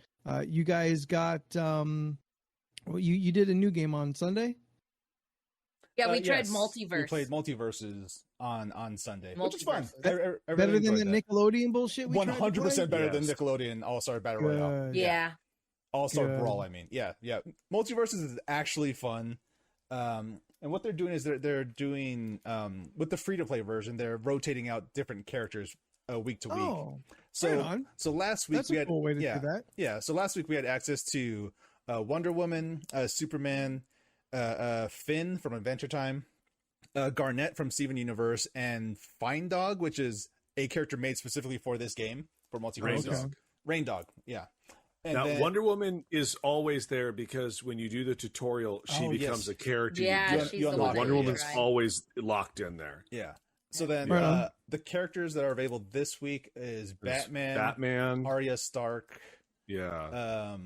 You guys got you did a new game on Sunday? Yeah, we tried Yes, Multiverse. We played Multiverses on Sunday, which was fun. Multiverses. I Better really than the enjoyed that. Nickelodeon bullshit we tried to 100% play? better than Yes. Nickelodeon All-Star Battle Royale. Good. Yeah. All-Star Good. Brawl, I mean. Yeah. Multiverses is actually fun. And what they're doing is they're doing with the free-to-play version, they're rotating out different characters week to week. Oh, So right on. so last week That's we a had cool way to yeah, do that. Yeah, so last week we had access to Wonder Woman, Superman, Finn from Adventure Time, Garnet from Steven Universe, and Fine Dog, which is a character made specifically for this game for Rain Multiverses. Dog. Rain Dog, yeah. And Now, then- Wonder Woman is always there because when you do the tutorial, she Oh, becomes yes. a character. Yeah, You- she's you the unlock one that Wonder you Woman's try. always locked in there. Yeah. So then Right on. the characters that are available this week is There's Batman, Batman. Arya Stark, Yeah.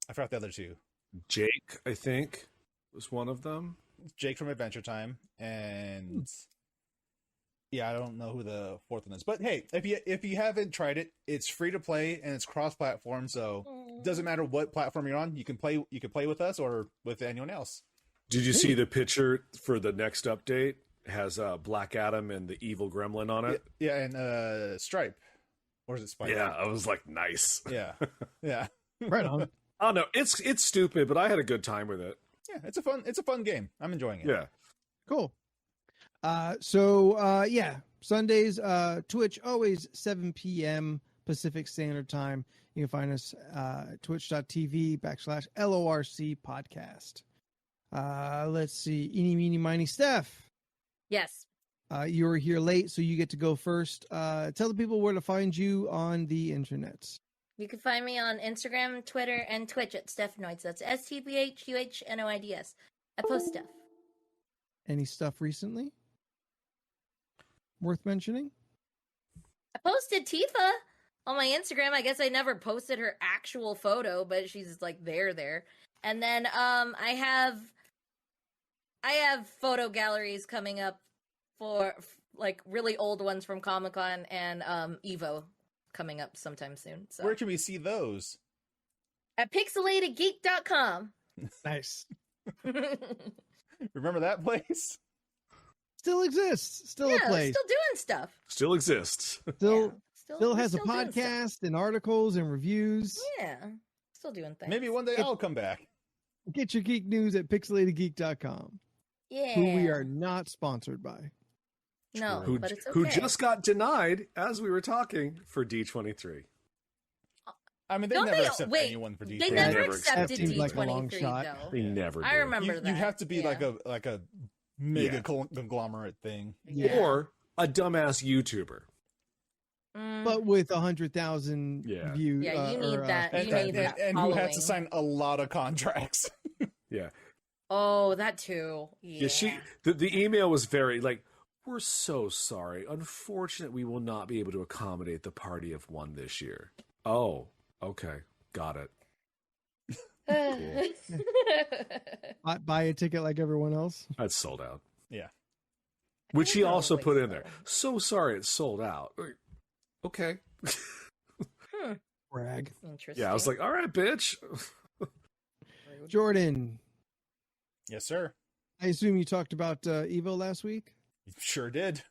I forgot the other two. Jake, I think, was one of them. Jake from Adventure Time, and yeah, I don't know who the fourth one is. But hey, if you haven't tried it, it's free to play and it's cross-platform, so it doesn't matter what platform you're on. You can play with us or with anyone else. Did you see the picture for the next update? It has Black Adam and the evil gremlin on it. Yeah, and Stripe, or is it Spider? Yeah, I was like, nice. Yeah, yeah, Right on. I don't know. It's stupid, but I had a good time with it. yeah. It's a fun game. I'm enjoying it. Yeah. Cool. Yeah, Sundays, Twitch, always 7 p.m. Pacific Standard Time. You can find us twitch.tv/LORC podcast. Let's see. Eeny, meeny, miny, Steph. Yes. You were here late, so you get to go first. Tell the people where to find you on the internet. You can find me on Instagram, Twitter, and Twitch at Stephanoids. That's STPHUHNOIDS. I post stuff. Any stuff recently worth mentioning? I posted Tifa on my Instagram. I guess I never posted her actual photo, but she's like there. And then I have photo galleries coming up for like really old ones from Comic-Con and Evo coming up sometime soon. So Where can we see those? at pixelatedgeek.com. Nice. Remember that place? Still exists. Still a place. Still doing stuff. Still exists. Still We're has a still doing stuff. podcast and articles and reviews. Yeah, still doing things. Maybe one day I'll come back. Get your geek news at pixelatedgeek.com. Yeah. Who we are not sponsored by. No, who, but it's okay. who just got denied as we were talking for D23. I mean, they Don't never they- accept wait, anyone for D23. They never Never accepted accepted. Like a long D23 shot. though. They never I did. remember that. You have to be yeah. like a mega Yeah. conglomerate thing. Yeah. Or a dumbass YouTuber. But with 100,000 Yeah. views. Yeah, you need that. And, You need that and who had to following. sign a lot of contracts. Yeah. Oh, that too. Yeah. Yeah, the email was very like, we're so sorry. Unfortunately, we will not be able to accommodate the party of one this year. Oh, okay. Got it. Buy a ticket like everyone else. That's sold out. Yeah. Which he don't know also what put it's in there. for. So sorry it's sold out. Like, okay. Brag. Interesting. Yeah, I was like, all right, bitch. Jordan, Yes, sir. I assume you talked about Evo last week? Sure did.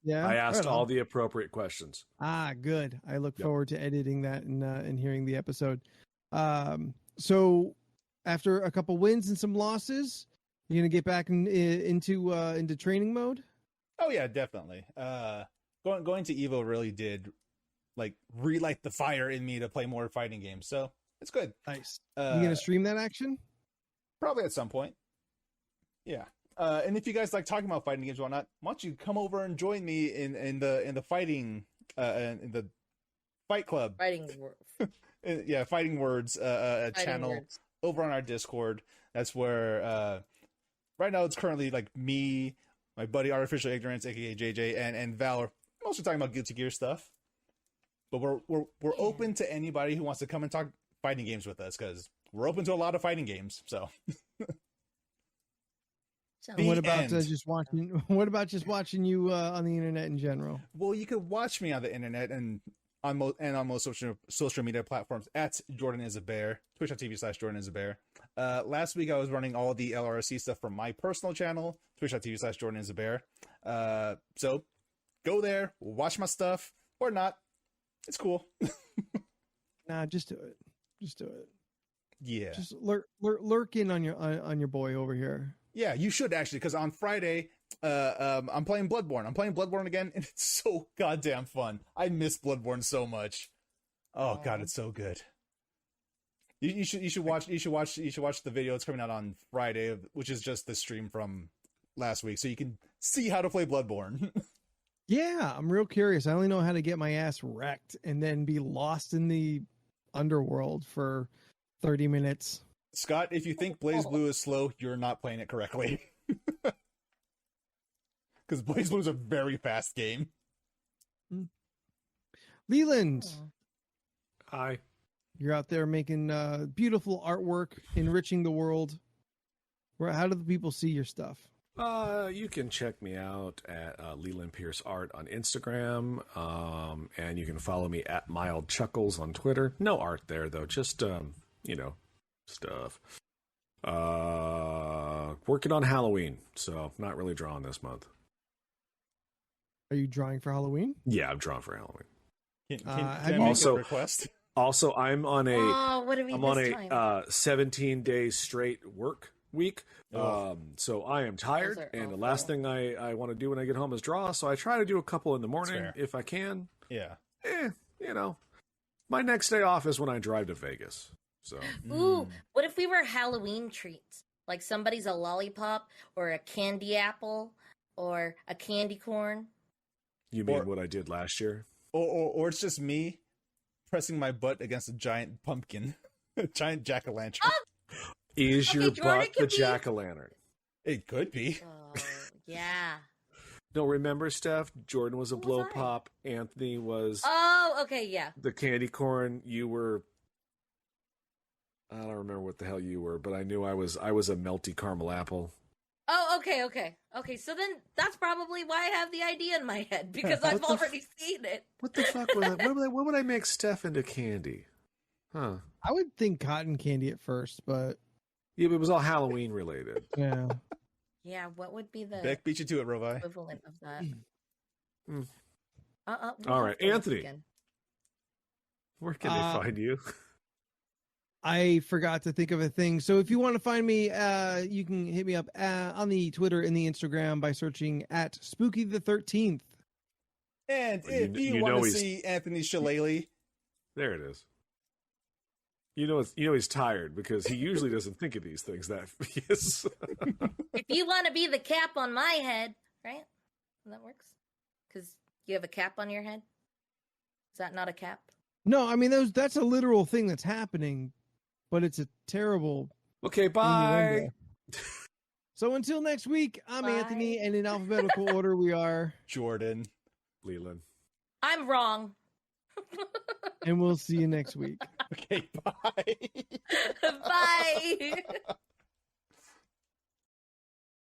Yeah. I asked Right on. all the appropriate questions. Ah, good. I look Yep. forward to editing that and hearing the episode. So after a couple wins and some losses, you're gonna get back into training mode. Oh yeah, definitely. Going to Evo really did like relight the fire in me to play more fighting games. So it's good. Nice. You gonna stream that action? Probably at some point. Yeah. And if you guys like talking about fighting games or whatnot, why don't you come over and join me in the fighting in the Fight Club? Fighting Yeah, Fighting Words channel words. over on our Discord. That's where right now it's currently like me, my buddy Artificial Ignorance, aka JJ, and Valor. Mostly talking about Guilty Gear stuff. But we're open to anybody who wants to come and talk fighting games with us because we're open to a lot of fighting games. So Sounds The What about end. just watching? What about just watching you on the internet in general? well, you could watch me on the internet and on most social media platforms at Jordan is a Bear, twitch.tv/Jordan is a Bear. Last week I was running all the LRC stuff from my personal channel, twitch.tv/Jordan is a Bear. So go there, watch my stuff or not. It's cool. Nah, just do it. Just do it. Yeah. Just lurk in on your boy over here. Yeah, you should actually, because on Friday, I'm playing Bloodborne. I'm playing Bloodborne again, and it's so goddamn fun. I miss Bloodborne so much. Oh god, it's so good. You should watch the video. It's coming out on Friday, which is just the stream from last week, so you can see how to play Bloodborne. Yeah, I'm real curious. I only know how to get my ass wrecked and then be lost in the underworld for 30 minutes. Scott, if you think Blaze Blue is slow, you're not playing it correctly. Because Blaze Blue is a very fast game. Leland, Hi. You're out there making beautiful artwork, enriching the world. How do the people see your stuff? You can check me out at Leland Pierce Art on Instagram, and you can follow me at Mild Chuckles on Twitter. No art there though, just stuff. Working on Halloween, so not really drawing this month. Are you drawing for Halloween? Yeah, I'm drawing for Halloween. Can have I you- make Also- a request? Also, I'm on a Oh, what have we I'm this on time? a 17 days straight work week. Oh. So I am tired, Those are and the awful. last thing I want to do when I get home is draw. So I try to do a couple in the morning fair. if I can. Yeah. My next day off is when I drive to Vegas. So Ooh, what if we were Halloween treats? Like somebody's a lollipop or a candy apple or a candy corn. you mean Or- what I did last year? Or it's just me pressing my butt against a giant pumpkin, a giant jack-o'-lantern. Oh! Is Okay, your Jordan butt the could be- jack-o'-lantern? It could be. Oh, yeah. No, remember, Steph? Jordan was a Who blow was I? pop. Anthony was Oh, okay, yeah. the candy corn. You were. I don't remember what the hell you were, but I knew I was a melty caramel apple. Oh, okay. So then that's probably why I have the idea in my head because I've What the already seen it. What the fuck was that? What would I make Steph into candy? Huh? I would think cotton candy at first, but Yeah, but it was all Halloween related. yeah. Yeah, what would be the Beck beat you to it, Rovi. equivalent of that? Mm. We'll All have right, to look Anthony. again. Where can they find you? I forgot to think of a thing. So if you want to find me, you can hit me up on the Twitter and the Instagram by searching at Spooky the 13th. And Well, if you you, know want to he's- see Anthony Shillelagh, There it is. You know he's tired because he usually doesn't think of these things that yes. If you want to be the cap on my head, right? That works. Because you have a cap on your head. Is that not a cap? No, I mean that's a literal thing that's happening, but it's a terrible Okay, bye. innuendo. So until next week, I'm Bye. Anthony, and in alphabetical order we are, Jordan. Leland. I'm wrong. and we'll see you next week. Okay, bye. Bye.